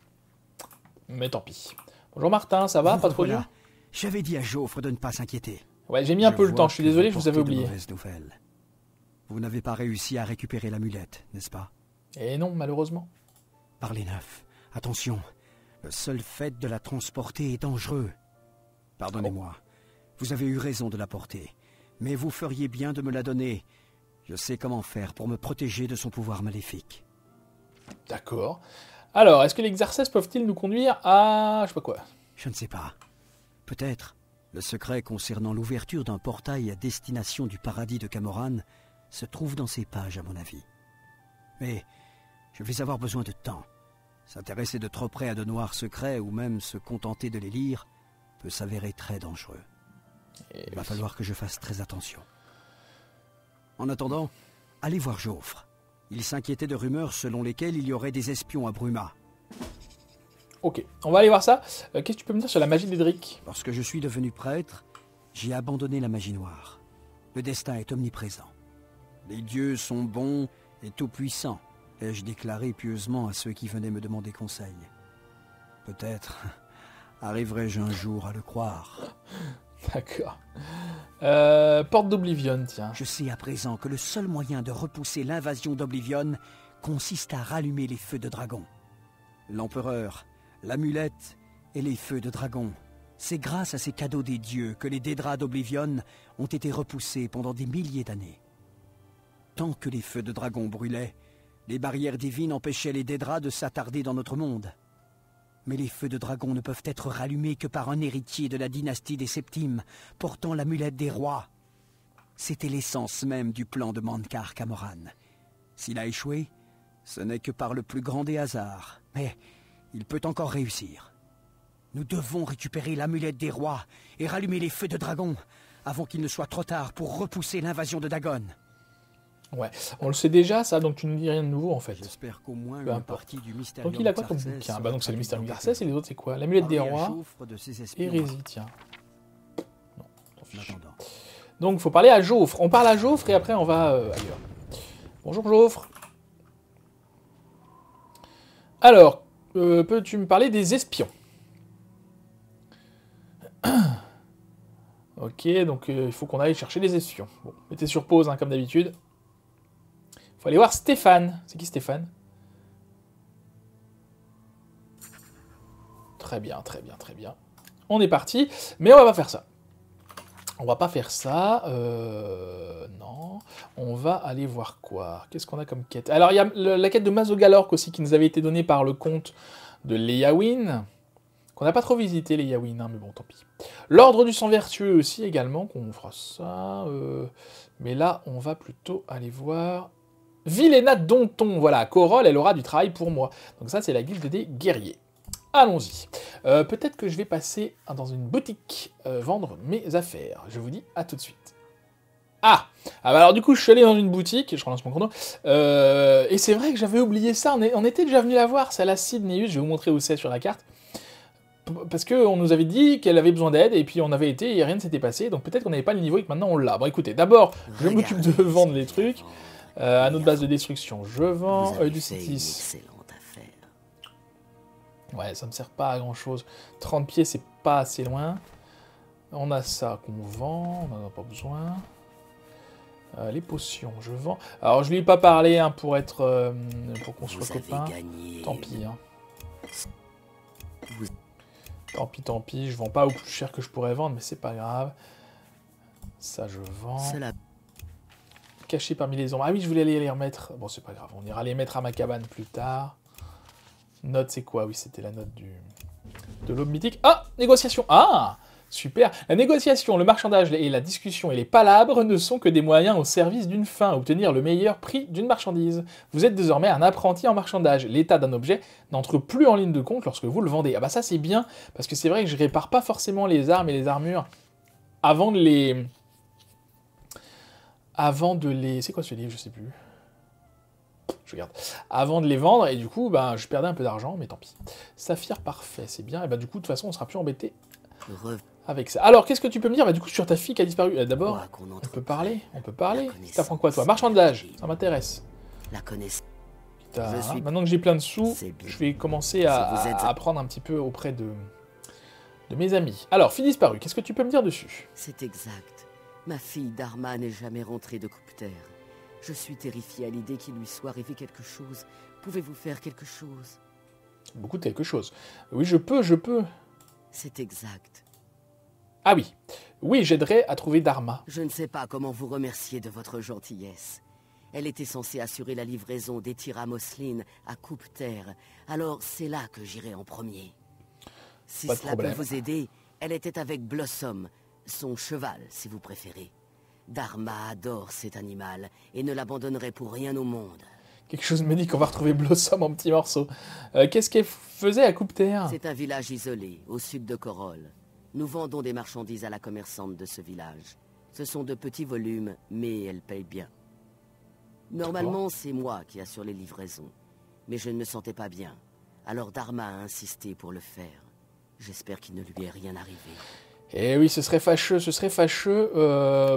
Mais tant pis. Bonjour Martin, ça va? Pas trop dur? J'avais dit à Jaufre de ne pas s'inquiéter. Ouais, j'ai mis un peu le temps, je suis désolé, je vous avais oublié. Vous n'avez pas réussi à récupérer l'amulette, n'est-ce pas? Eh non, malheureusement. Par les neufs, attention, le seul fait de la transporter est dangereux. Pardonnez-moi, vous avez eu raison de la porter, mais vous feriez bien de me la donner. Je sais comment faire pour me protéger de son pouvoir maléfique. D'accord. Alors, est-ce que les Xarcès peuvent-ils nous conduire à... je sais pas quoi? Je ne sais pas. Peut-être. Le secret concernant l'ouverture d'un portail à destination du paradis de Camoran se trouve dans ces pages, à mon avis. Mais je vais avoir besoin de temps. S'intéresser de trop près à de noirs secrets, ou même se contenter de les lire, peut s'avérer très dangereux. Il va falloir que je fasse très attention. En attendant, allez voir Jaufre. Il s'inquiétait de rumeurs selon lesquelles il y aurait des espions à Bruma. Ok, on va aller voir ça. Qu'est-ce que tu peux me dire sur la magie d'Edric? Lorsque je suis devenu prêtre, j'ai abandonné la magie noire. Le destin est omniprésent. Les dieux sont bons et tout-puissants, ai-je déclaré pieusement à ceux qui venaient me demander conseil. Peut-être arriverai-je un jour à le croire. D'accord. Porte d'Oblivion, tiens. Je sais à présent que le seul moyen de repousser l'invasion d'Oblivion consiste à rallumer les feux de dragon. L'empereur, l'amulette et les feux de dragon. C'est grâce à ces cadeaux des dieux que les Dédras d'Oblivion ont été repoussés pendant des milliers d'années. Tant que les feux de dragon brûlaient, les barrières divines empêchaient les Dédras de s'attarder dans notre monde. Mais les feux de dragon ne peuvent être rallumés que par un héritier de la dynastie des Septimes, portant l'amulette des rois. C'était l'essence même du plan de Mankar Camoran. S'il a échoué, ce n'est que par le plus grand des hasards. Mais il peut encore réussir. Nous devons récupérer l'amulette des rois et rallumer les feux de dragon avant qu'il ne soit trop tard pour repousser l'invasion de Dagon. Ouais, on le sait déjà ça, donc tu ne dis rien de nouveau en fait. J'espère qu'au moins Peu une importe. partie du mystère. Donc il a quoi comme bouquin? Bah donc c'est le mystère Garcès et les autres c'est quoi? L'amulette des rois, hérésie, tiens. Non, t'en fiches. Donc il faut parler à Jaufre. On parle à Jaufre et après on va ailleurs. Bonjour Jaufre. Alors, peux-tu me parler des espions? Ok, donc il faut qu'on aille chercher les espions. Bon, mettez sur pause hein, comme d'habitude. Faut aller voir Stéphane. C'est qui Stéphane? Très bien, très bien, très bien. On est parti, mais on va pas faire ça. On va pas faire ça. Non. On va aller voir quoi? Qu'est-ce qu'on a comme quête? Alors, il y a la quête de Mazogalork aussi qui nous avait été donnée par le comte de Léawin. Qu'on n'a pas trop visité, les Léawin, hein, mais bon, tant pis. L'ordre du sang vertueux aussi également, qu'on fera ça. Mais là, on va plutôt aller voir... Viléna Donton, voilà, Corol, elle aura du travail pour moi. Donc ça, c'est la guilde des guerriers. Allons-y. Peut-être que je vais passer dans une boutique vendre mes affaires. Je vous dis à tout de suite. Ah bah alors du coup, je suis allé dans une boutique, je relance mon chrono, et c'est vrai que j'avais oublié ça, on était déjà venu la voir, c'est la Sydneus, je vais vous montrer où c'est sur la carte. Parce qu'on nous avait dit qu'elle avait besoin d'aide, et puis on avait été, et rien ne s'était passé, donc peut-être qu'on n'avait pas le niveau et que maintenant on l'a. Bon écoutez, d'abord, je m'occupe de vendre les trucs. À notre base de destruction, je vends du C6. Ouais, ça me sert pas à grand chose. 30 pieds, c'est pas assez loin. On a ça qu'on vend, on n'en a pas besoin. Les potions, je vends. Alors, je lui ai pas parlé hein, pour être, pour qu'on soit copains. Tant pis. Hein. Tant pis, je vends pas au plus cher que je pourrais vendre, mais c'est pas grave. Ça, je vends. Caché parmi les ombres. Ah oui, je voulais aller les remettre. Bon, c'est pas grave, on ira les mettre à ma cabane plus tard. Note, c'est quoi? Oui, c'était la note de l'aube mythique. Ah, négociation. Ah, super. La négociation, le marchandage et la discussion et les palabres ne sont que des moyens au service d'une fin, obtenir le meilleur prix d'une marchandise. Vous êtes désormais un apprenti en marchandage. L'état d'un objet n'entre plus en ligne de compte lorsque vous le vendez. Ah bah ça, c'est bien, parce que c'est vrai que je répare pas forcément les armes et les armures avant de les... C'est quoi ce livre? Je sais plus. Je regarde. Avant de les vendre, et du coup, bah, je perdais un peu d'argent, mais tant pis. Saphir parfait, c'est bien. Et bah du coup, de toute façon, on sera plus embêté avec ça. Alors, qu'est-ce que tu peux me dire? Bah du coup, sur ta fille qui a disparu. D'abord, on peut parler. Ça prend quoi, toi? Marchandage, ça m'intéresse. Maintenant que j'ai plein de sous, je vais commencer à apprendre un petit peu auprès de mes amis. Alors, fille disparue, qu'est-ce que tu peux me dire dessus? C'est exact. Ma fille Dharma n'est jamais rentrée de Coupe-Terre. Je suis terrifié à l'idée qu'il lui soit arrivé quelque chose. Pouvez-vous faire quelque chose? Beaucoup de quelque chose. Oui, je peux. C'est exact. Ah oui. Oui, j'aiderai à trouver Dharma. Je ne sais pas comment vous remercier de votre gentillesse. Elle était censée assurer la livraison des tirs à Moslin à Coupe-Terre. Alors c'est là que j'irai en premier. Si cela peut vous aider, elle était avec Blossom, son cheval, si vous préférez. Dharma adore cet animal et ne l'abandonnerait pour rien au monde. Quelque chose me dit qu'on va retrouver Blossom en petits morceaux. Qu'est-ce qu'elle faisait à Coupe-Terre? C'est un village isolé, au sud de Corol. Nous vendons des marchandises à la commerçante de ce village. Ce sont de petits volumes, mais elle paye bien. Normalement, c'est moi qui assure les livraisons. Mais je ne me sentais pas bien. Alors Dharma a insisté pour le faire. J'espère qu'il ne lui est rien arrivé. Eh oui, ce serait fâcheux.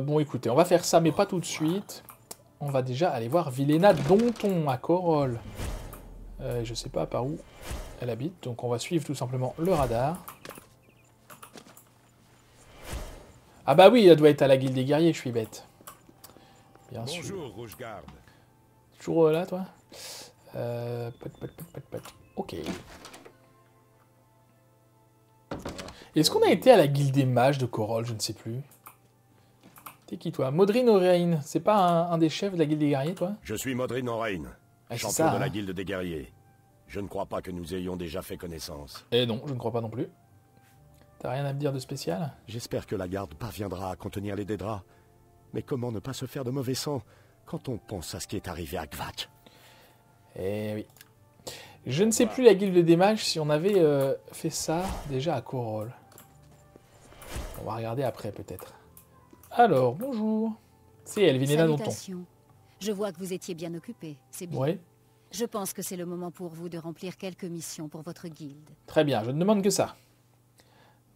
Bon, écoutez, on va faire ça, mais pas tout de suite. On va déjà aller voir Viléna Donton à Corol. Je sais pas par où elle habite, donc on va suivre tout simplement le radar. Ah bah oui, elle doit être à la guilde des guerriers, je suis bête. Bien sûr. Bonjour, Rougegarde. Toujours là, toi Ok. Est-ce qu'on a été à la guilde des mages de Corol? Je ne sais plus. T'es qui, toi? Modrin Orein. C'est pas un des chefs de la guilde des guerriers, toi? Je suis Modrin Orein, champion de la guilde des guerriers. Je ne crois pas que nous ayons déjà fait connaissance. Eh non, je ne crois pas non plus. T'as rien à me dire de spécial? J'espère que la garde parviendra à contenir les Dédras. Mais comment ne pas se faire de mauvais sang quand on pense à ce qui est arrivé à Kvatch? Eh oui. Je ne sais plus la guilde des mages si on avait fait ça déjà à Korol. On va regarder après peut-être. Alors, bonjour. C'est elle, Vinena Danton. Salutations. Je vois que vous étiez bien occupé, c'est bien. Oui. Je pense que c'est le moment pour vous de remplir quelques missions pour votre guilde. Très bien, je ne demande que ça.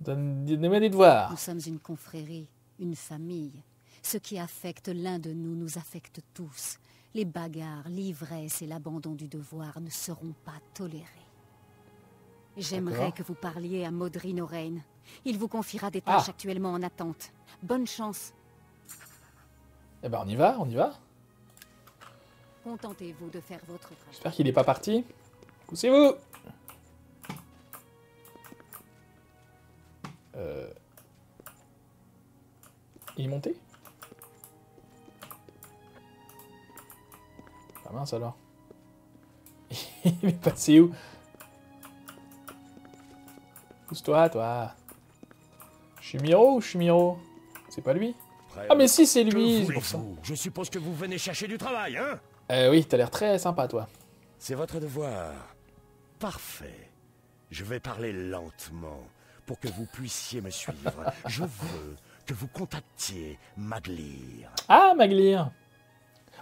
Donnez-moi des devoirs. Nous sommes une confrérie, une famille. Ce qui affecte l'un de nous affecte tous. Les bagarres, l'ivresse et l'abandon du devoir ne seront pas tolérés. J'aimerais que vous parliez à Modrin Orein. Il vous confiera des tâches actuellement en attente. Bonne chance. Eh ben on y va, on y va. Contentez-vous de faire votre travail. J'espère qu'il n'est pas parti. Poussez-vous. Il est monté? Ah mince alors. Il est passé où? Pousse-toi, toi. Chimiro ou Chimiro? C'est pas lui? Ah mais si, c'est lui, c'est pour ça. Je suppose que vous venez chercher du travail, hein? Oui, t'as l'air très sympa, toi. C'est votre devoir. Parfait. Je vais parler lentement pour que vous puissiez me suivre. Je veux que vous contactiez Maglir. Ah, Maglir.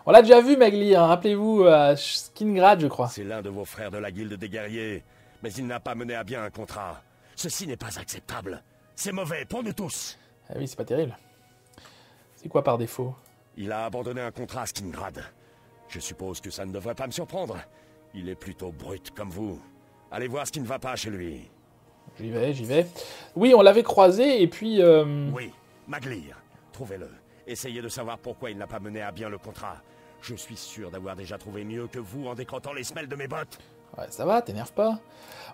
On l'a déjà vu, Maglir. Rappelez-vous, à Skingrad, je crois. C'est l'un de vos frères de la guilde des guerriers, mais il n'a pas mené à bien un contrat. Ceci n'est pas acceptable. C'est mauvais pour nous tous. Ah oui, c'est pas terrible. C'est quoi par défaut? Il a abandonné un contrat à Skingrad. Je suppose que ça ne devrait pas me surprendre. Il est plutôt brut comme vous. Allez voir ce qui ne va pas chez lui. J'y vais, j'y vais. Oui, on l'avait croisé et puis... Oui, Maglir. Trouvez-le. Essayez de savoir pourquoi il n'a pas mené à bien le contrat. Je suis sûr d'avoir déjà trouvé mieux que vous en décrottant les semelles de mes bottes. Ouais, ça va, t'énerve pas.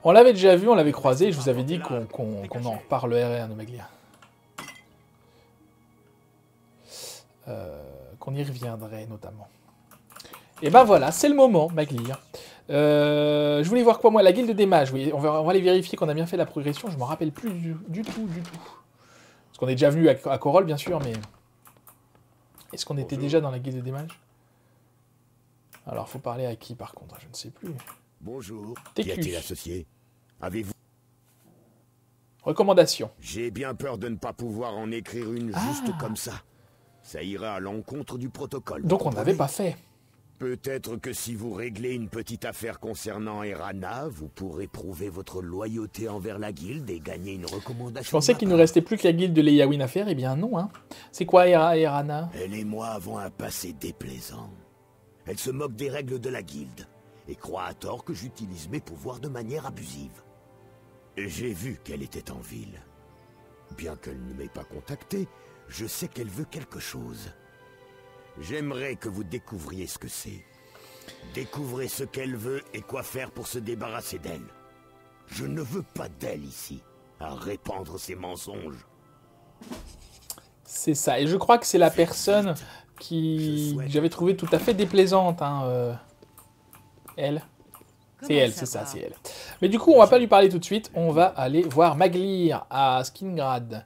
On l'avait déjà vu, on l'avait croisé, et je vous avais dit qu'on en reparlerait à nos Maglir. Qu'on y reviendrait notamment. Et ben voilà, c'est le moment, Maglir. Je voulais voir quoi moi, la guilde des mages, oui. On va aller vérifier qu'on a bien fait la progression, je m'en rappelle plus du tout. Parce qu'on est déjà venu à Korol, bien sûr, mais... Est-ce qu'on était déjà dans la guilde des mages? Alors, faut parler à qui, par contre? Je ne sais plus. Bonjour. TQ. Qui a-t-il associé? Avez-vous... Recommandation. J'ai bien peur de ne pas pouvoir en écrire une juste comme ça. Ça ira à l'encontre du protocole. Donc on n'avait pas fait. Peut-être que si vous réglez une petite affaire concernant Erana, vous pourrez prouver votre loyauté envers la guilde et gagner une recommandation. Je pensais qu'il ne restait plus que la guilde de Leyawiin à faire. Eh bien non, hein. C'est quoi Erana? Elle et moi avons un passé déplaisant. Elle se moque des règles de la guilde et croit à tort que j'utilise mes pouvoirs de manière abusive. J'ai vu qu'elle était en ville. Bien qu'elle ne m'ait pas contacté, je sais qu'elle veut quelque chose. J'aimerais que vous découvriez ce que c'est. Découvrez ce qu'elle veut et quoi faire pour se débarrasser d'elle. Je ne veux pas d'elle ici, à répandre ses mensonges. C'est ça, et je crois que c'est la personne que j'avais trouvée tout à fait déplaisante, hein, elle. C'est elle, c'est ça, c'est elle. Mais du coup, on va pas lui parler tout de suite, on va aller voir Maglir à Skingrad.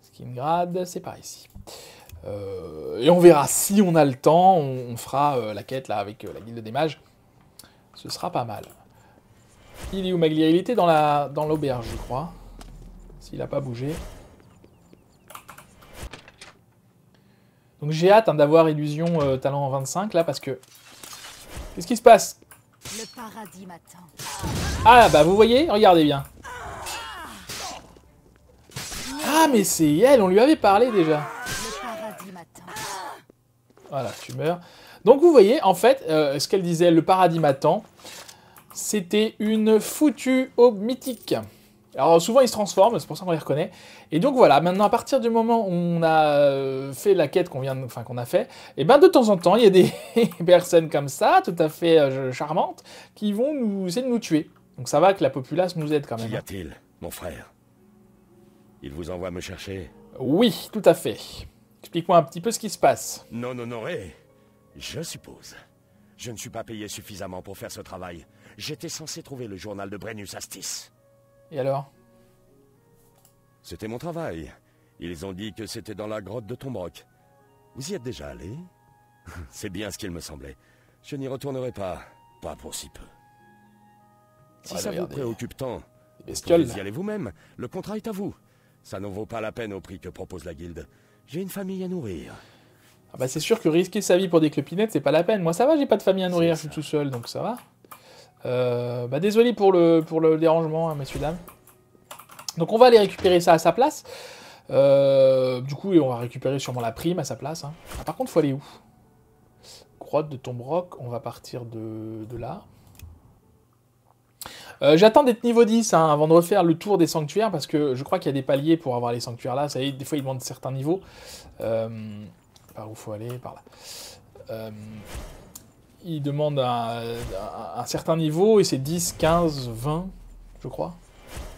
Skingrad, c'est par ici. Et on verra si on a le temps, on fera la quête là avec la guilde des mages. Ce sera pas mal. Il est où Maglir? Il était dans l'auberge, je crois. S'il n'a pas bougé. Donc j'ai hâte d'avoir Illusion Talent 25 là parce que... Qu'est-ce qui se passe? Le paradis m'attend. Ah bah vous voyez, regardez bien. Ah mais c'est elle, on lui avait parlé déjà. Le paradis m'attend. Voilà, tu meurs. Donc vous voyez, en fait, ce qu'elle disait, le paradis m'attend, c'était une foutue aube mythique. Alors souvent ils se transforment, c'est pour ça qu'on les reconnaît. Et donc voilà, maintenant à partir du moment où on a fait la quête qu'on a fait, et ben de temps en temps il y a des personnes comme ça, tout à fait charmantes, qui vont essayer de nous tuer. Donc ça va que la populace nous aide quand même. Qu'y a-t-il, mon frère? Il vous envoie me chercher? Oui, tout à fait. Explique-moi un petit peu ce qui se passe. Non honoré, je suppose. Je ne suis pas payé suffisamment pour faire ce travail. J'étais censé trouver le journal de Brennus Astis. Et alors? C'était mon travail. Ils ont dit que c'était dans la grotte de Tombrock. Vous y êtes déjà allé? C'est bien ce qu'il me semblait. Je n'y retournerai pas. Pas pour si peu. Si ça vous préoccupe tant, vous pouvez y aller vous-même. Le contrat est à vous. Ça ne vaut pas la peine au prix que propose la guilde. J'ai une famille à nourrir. Ah bah c'est sûr que risquer sa vie pour des clopinettes, c'est pas la peine. Moi ça va, j'ai pas de famille à nourrir, je suis tout seul, donc ça va. Bah désolé pour le dérangement, hein, messieurs, dames. Donc on va aller récupérer ça à sa place. Du coup, on va récupérer sûrement la prime à sa place. Hein. Ah, par contre, faut aller où? Grotte de Tombrock, on va partir de là. J'attends d'être niveau 10 hein, avant de refaire le tour des sanctuaires, parce que je crois qu'il y a des paliers pour avoir les sanctuaires là. Ça y est, des fois, ils demandent certains niveaux. Par où faut aller? Par là. Ils demandent un certain niveau, et c'est 10, 15, 20, je crois.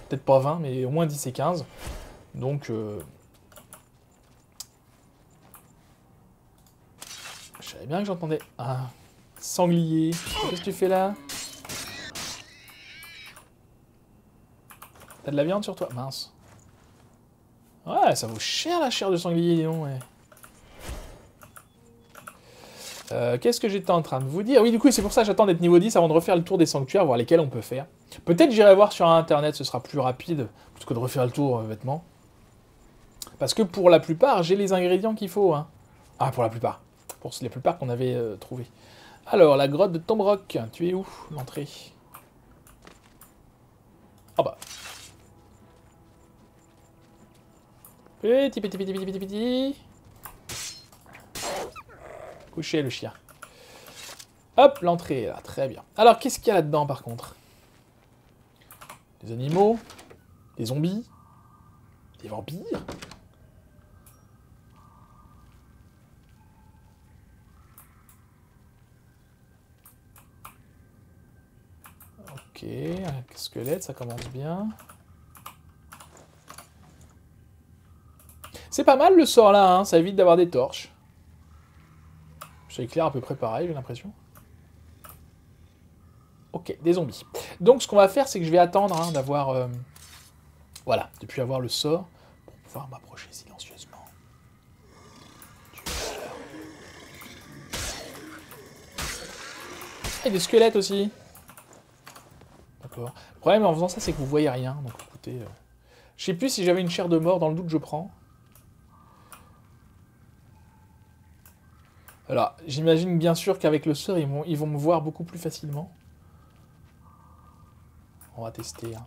Peut-être pas 20, mais au moins 10 et 15. Donc... je savais bien que j'entendais un sanglier. Qu'est-ce que tu fais là? T'as de la viande sur toi? Mince. Ouais, ça vaut cher la chair de sanglier, dis donc, ouais. Qu'est-ce que j'étais en train de vous dire? Oui, du coup, c'est pour ça que j'attends d'être niveau 10 avant de refaire le tour des sanctuaires, voir lesquels on peut faire. Peut-être j'irai voir sur Internet, ce sera plus rapide, plutôt que de refaire le tour bêtement. Parce que pour la plupart, j'ai les ingrédients qu'il faut. Hein. Ah, pour la plupart. Pour la plupart qu'on avait trouvé. Alors, la grotte de Tombrock. Tu es où, l'entrée? Ah bah. Petit. Couché, le chien. Hop, l'entrée, là. Très bien. Alors, qu'est-ce qu'il y a là-dedans, par contre? Des animaux. Des zombies. Des vampires. Ok, un squelette, ça commence bien. C'est pas mal le sort là, hein, ça évite d'avoir des torches. Ça éclaire à peu près pareil, j'ai l'impression. Ok, des zombies. Donc ce qu'on va faire, c'est que je vais attendre hein, d'avoir... voilà, de puis avoir le sort pour pouvoir m'approcher silencieusement. Et des squelettes aussi. D'accord. Le problème en faisant ça, c'est que vous voyez rien. Donc écoutez, je sais plus si j'avais une chair de mort. Dans le doute, je prends. Alors, j'imagine bien sûr qu'avec le sort, ils vont me voir beaucoup plus facilement. On va tester. Hein.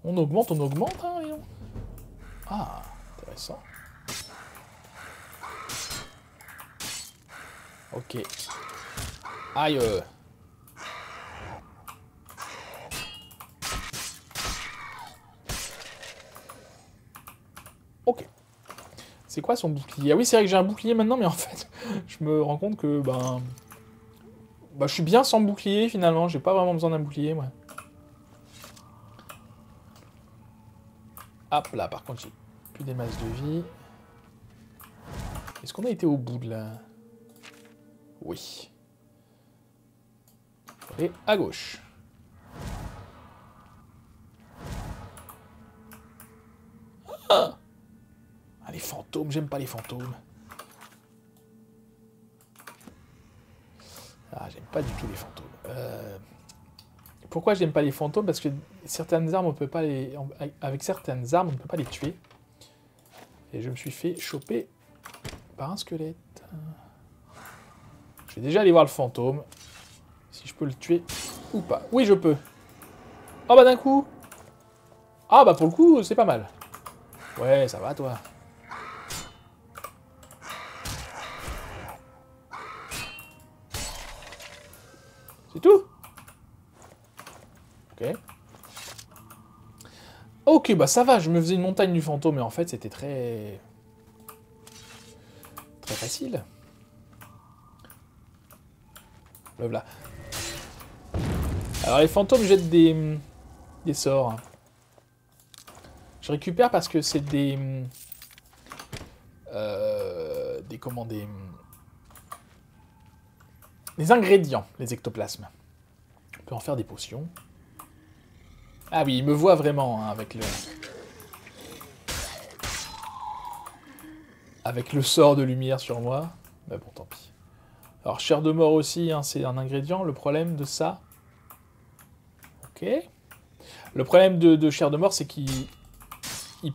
On augmente, hein, voyons. Ah, intéressant. Ok. Aïe. Ok. C'est quoi son bouclier? Ah oui, c'est vrai que j'ai un bouclier maintenant, mais en fait, je me rends compte que, je suis bien sans bouclier, finalement. J'ai pas vraiment besoin d'un bouclier, moi. Hop, là, par contre, j'ai plus des masses de vie. Est-ce qu'on a été au bout de là? Oui. Et à gauche. Ah, les fantômes, j'aime pas les fantômes. Ah, j'aime pas du tout les fantômes. Pourquoi j'aime pas les fantômes? Parce que certaines armes, on peut pas les... Avec certaines armes, on ne peut pas les tuer. Et je me suis fait choper par un squelette. Je vais déjà aller voir le fantôme. Si je peux le tuer ou pas. Oui, je peux. Oh bah d'un coup. Ah bah pour le coup, c'est pas mal. Ouais, ça va toi. C'est tout? Ok. Ok, bah ça va, je me faisais une montagne du fantôme, mais en fait c'était très facile. Le voilà. Alors les fantômes jettent des sorts. Je récupère parce que c'est des ingrédients, les ectoplasmes. On peut en faire des potions. Ah oui, il me voit vraiment, hein, avec le... Avec le sort de lumière sur moi. Mais bon, tant pis. Alors, chair de mort aussi, hein, c'est un ingrédient. Le problème de ça... Ok. Le problème de chair de mort, c'est qu'il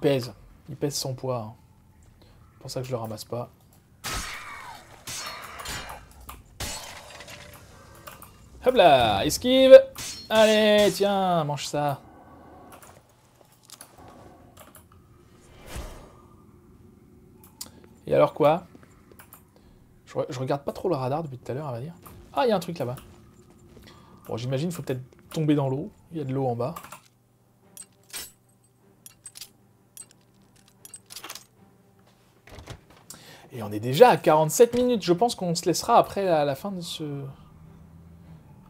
pèse. Il pèse son poids. Hein. C'est pour ça que je le ramasse pas. Hop là, esquive. Allez, tiens, mange ça. Et alors quoi? Je regarde pas trop le radar depuis tout à l'heure, à vrai dire. Ah, il y a un truc là-bas. Bon, j'imagine qu'il faut peut-être tomber dans l'eau. Il y a de l'eau en bas. Et on est déjà à 47 minutes. Je pense qu'on se laissera après à la fin de ce...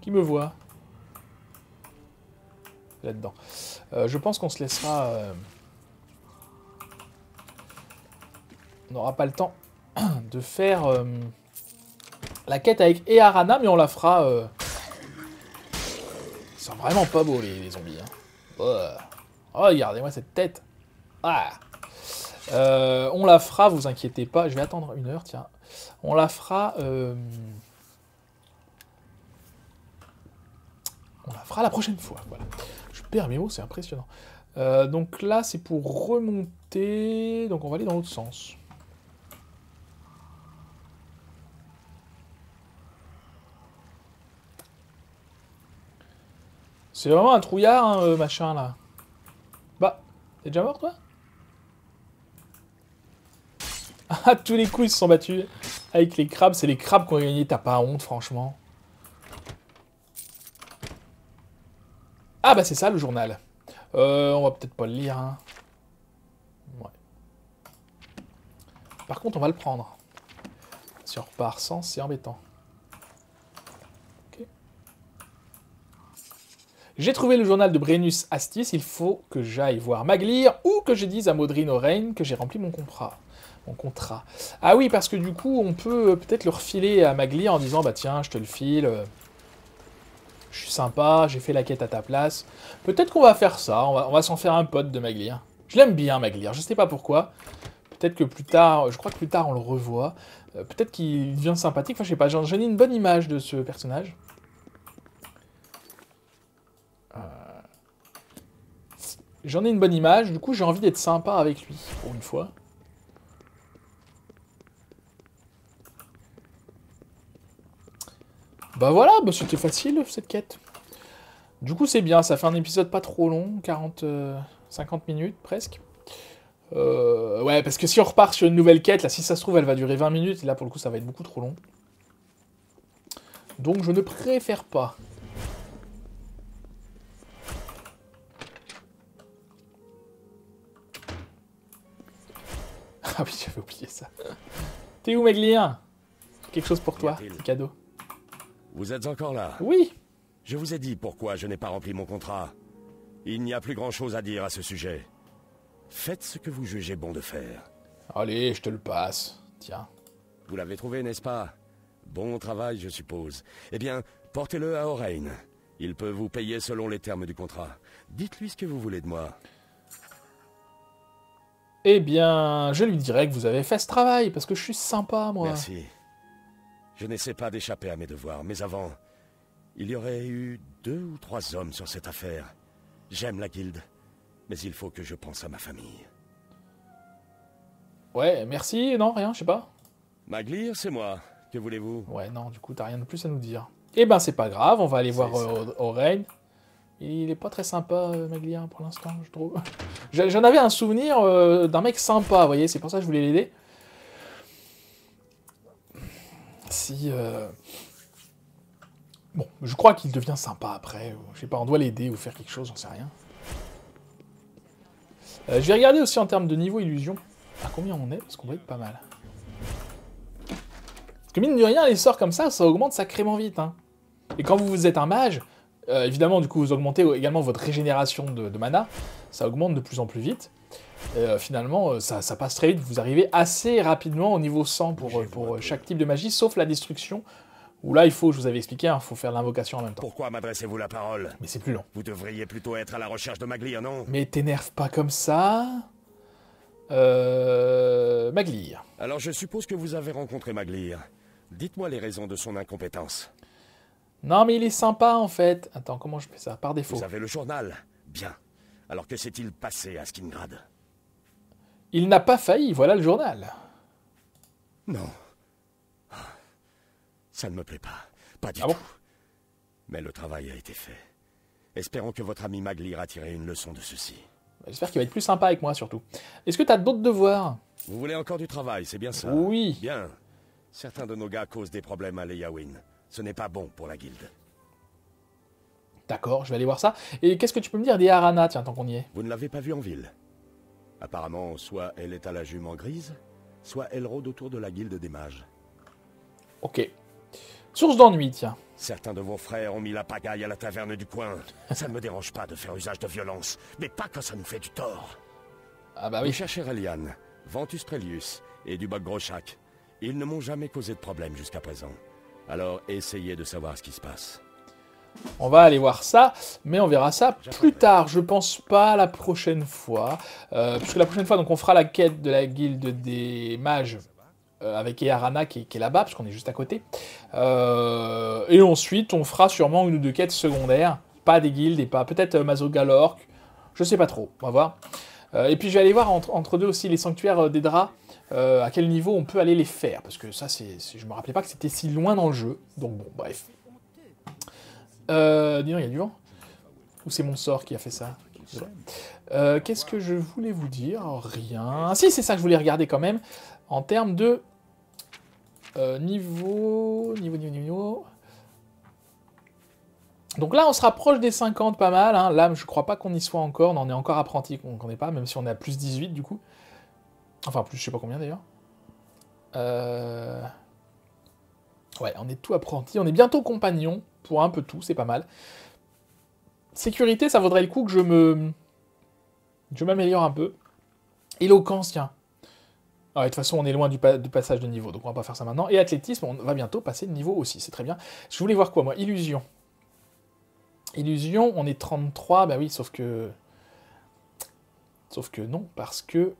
Qui me voit? Là-dedans. Je pense qu'on se laissera... On n'aura pas le temps de faire la quête avec Earana, mais on la fera... Ils sont vraiment pas beaux, les zombies. Hein. Oh, regardez-moi cette tête. Ah. On la fera, vous inquiétez pas. Je vais attendre 1 heure, tiens. On la fera... On la fera la prochaine fois. Voilà. Je perds mes mots, c'est impressionnant. Donc là, c'est pour remonter. Donc on va aller dans l'autre sens. C'est vraiment un trouillard, hein, machin, là. Bah, t'es déjà mort, toi? Ah, tous les coups, ils se sont battus avec les crabes. C'est les crabes qui ont gagné, t'as pas honte, franchement. Ah, bah c'est ça, le journal. On va peut-être pas le lire, hein. Ouais. Par contre, on va le prendre. Si on repart sans, c'est embêtant. J'ai trouvé le journal de Brennus Astis, il faut que j'aille voir Maglir ou que je dise à Maudrine Orein que j'ai rempli mon contrat. Ah oui, parce que du coup, on peut peut-être le refiler à Maglir en disant « Bah tiens, je te le file, je suis sympa, j'ai fait la quête à ta place. » Peut-être qu'on va faire ça, on va s'en faire un pote de Maglir. Je l'aime bien, Maglir, je sais pas pourquoi. Peut-être que plus tard, je crois que plus tard on le revoit. Peut-être qu'il devient sympathique, enfin je sais pas, j'en ai une bonne image de ce personnage. J'en ai une bonne image, du coup j'ai envie d'être sympa avec lui, pour une fois. Bah voilà, bah c'était facile cette quête. Du coup c'est bien, ça fait un épisode pas trop long, 50 minutes presque. Ouais, parce que si on repart sur une nouvelle quête, là si ça se trouve elle va durer 20 minutes, et là pour le coup ça va être beaucoup trop long. Donc je ne préfère pas. Ah oui, j'avais oublié ça. T'es où, Maglir? Quelque chose pour toi, c'est cadeau. Vous êtes encore là? Oui. Je vous ai dit pourquoi je n'ai pas rempli mon contrat. Il n'y a plus grand-chose à dire à ce sujet. Faites ce que vous jugez bon de faire. Allez, je te le passe. Tiens. Vous l'avez trouvé, n'est-ce pas? Bon travail, je suppose. Eh bien, portez-le à Orein. Il peut vous payer selon les termes du contrat. Dites-lui ce que vous voulez de moi. Eh bien, je lui dirai que vous avez fait ce travail, parce que je suis sympa, moi. Merci. Je n'essaie pas d'échapper à mes devoirs, mais avant, il y aurait eu 2 ou 3 hommes sur cette affaire. J'aime la guilde, mais il faut que je pense à ma famille. Ouais, merci, non, rien, je sais pas. Maglir, c'est moi. Que voulez-vous? Ouais, non, du coup, t'as rien de plus à nous dire. Eh ben, c'est pas grave, on va aller voir Orein. Il est pas très sympa, Maglir, pour l'instant, je trouve. J'en avais un souvenir d'un mec sympa, vous voyez, c'est pour ça que je voulais l'aider. Si... Bon, je crois qu'il devient sympa après. Je sais pas, on doit l'aider ou faire quelque chose, j'en sais rien. Je vais regarder aussi en termes de niveau illusion. À combien on est? Parce qu'on doit être pas mal. Parce que mine de rien, les sorts comme ça augmente sacrément vite. Hein. Et quand vous êtes un mage, évidemment, du coup, vous augmentez également votre régénération de mana. Ça augmente de plus en plus vite. Finalement, ça passe très vite. Vous arrivez assez rapidement au niveau 100 pour chaque type de magie, sauf la destruction, Où là, il faut, je vous avais expliqué, il faut faire l'invocation en même temps. Pourquoi m'adressez-vous la parole? Mais c'est plus long. Vous devriez plutôt être à la recherche de Maglir, non? Mais t'énerve pas comme ça. Maglir. Alors je suppose que vous avez rencontré Maglir. Dites-moi les raisons de son incompétence. Non, mais il est sympa, en fait. Attends, comment je fais ça? Par défaut. Vous avez le journal? Bien. Alors que s'est-il passé à Skingrad? Il n'a pas failli, voilà le journal. Non. Ça ne me plaît pas. Pas du Ah tout. bon? Mais le travail a été fait. Espérons que votre ami Maglir a tiré une leçon de ceci. J'espère qu'il va être plus sympa avec moi, surtout. Est-ce que t'as d'autres devoirs? Vous voulez encore du travail, c'est bien ça? Oui. Bien. Certains de nos gars causent des problèmes à Leyawiin. Ce n'est pas bon pour la guilde. D'accord, je vais aller voir ça. Et qu'est-ce que tu peux me dire des Arana, tiens, tant qu'on y est? Vous ne l'avez pas vue en ville. Apparemment, soit elle est à la jument grise, soit elle rôde autour de la guilde des mages. Ok. Source d'ennui, tiens. Certains de vos frères ont mis la pagaille à la taverne du coin. Ça ne me dérange pas de faire usage de violence, mais pas quand ça nous fait du tort. Ah bah Vous oui. cherchez Relian, Ventus Prelius et du Bog Groshak. Ils ne m'ont jamais causé de problème jusqu'à présent. Alors essayez de savoir ce qui se passe. On va aller voir ça, mais on verra ça plus tard. Je pense pas la prochaine fois. Puisque la prochaine fois, donc, on fera la quête de la guilde des mages avec Earana qui est là-bas, parce qu'on est juste à côté. Et ensuite, on fera sûrement une ou deux quêtes secondaires. Pas des guildes et pas... Peut-être Mazogalork. Je sais pas trop. On va voir. Et puis, je vais aller voir entre deux aussi les sanctuaires des draps. À quel niveau on peut aller les faire. Parce que ça, je me rappelais pas que c'était si loin dans le jeu. Donc bon, bref. Dis donc, il y a du vent? Ou c'est mon sort qui a fait ça? Qu'est-ce que je voulais vous dire? Rien. Ah, si, c'est ça que je voulais regarder quand même. En termes de niveau. Donc là, on se rapproche des 50 pas mal. Hein. Là, je crois pas qu'on y soit encore. On est encore apprenti, qu'on connaît pas, même si on est à plus 18 du coup. Enfin, plus, je sais pas combien d'ailleurs. Ouais, on est tout apprenti. On est bientôt compagnon pour un peu tout, c'est pas mal. Sécurité, ça vaudrait le coup que je m'améliore un peu. Éloquence, tiens. Ah, de toute façon, on est loin du passage de niveau, donc on va pas faire ça maintenant. Et athlétisme, on va bientôt passer de niveau aussi, c'est très bien. Je voulais voir quoi, moi? Illusion. Illusion, on est 33, bah oui, sauf que non, parce que...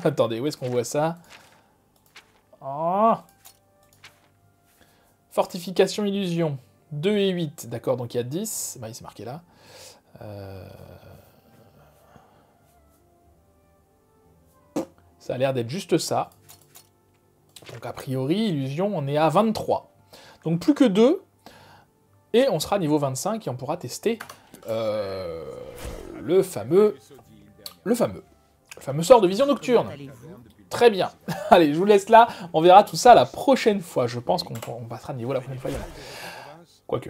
Attendez, où est-ce qu'on voit ça? Oh. Fortification, illusion. 2 et 8, d'accord, donc il y a 10. Bah, il s'est marqué là. Ça a l'air d'être juste ça. Donc a priori, illusion, on est à 23. Donc plus que 2. Et on sera niveau 25 et on pourra tester le fameux sort de vision nocturne. Très bien. Allez, je vous laisse là. On verra tout ça la prochaine fois. Je pense qu'on passera de niveau la prochaine fois. Quoique.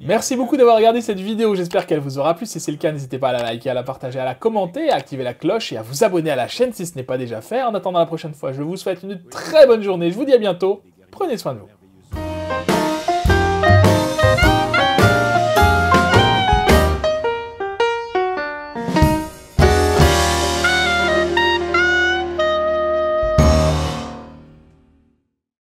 Merci beaucoup d'avoir regardé cette vidéo. J'espère qu'elle vous aura plu. Si c'est le cas, n'hésitez pas à la liker, à la partager, à la commenter, à activer la cloche et à vous abonner à la chaîne si ce n'est pas déjà fait. En attendant la prochaine fois, je vous souhaite une très bonne journée. Je vous dis à bientôt. Prenez soin de vous.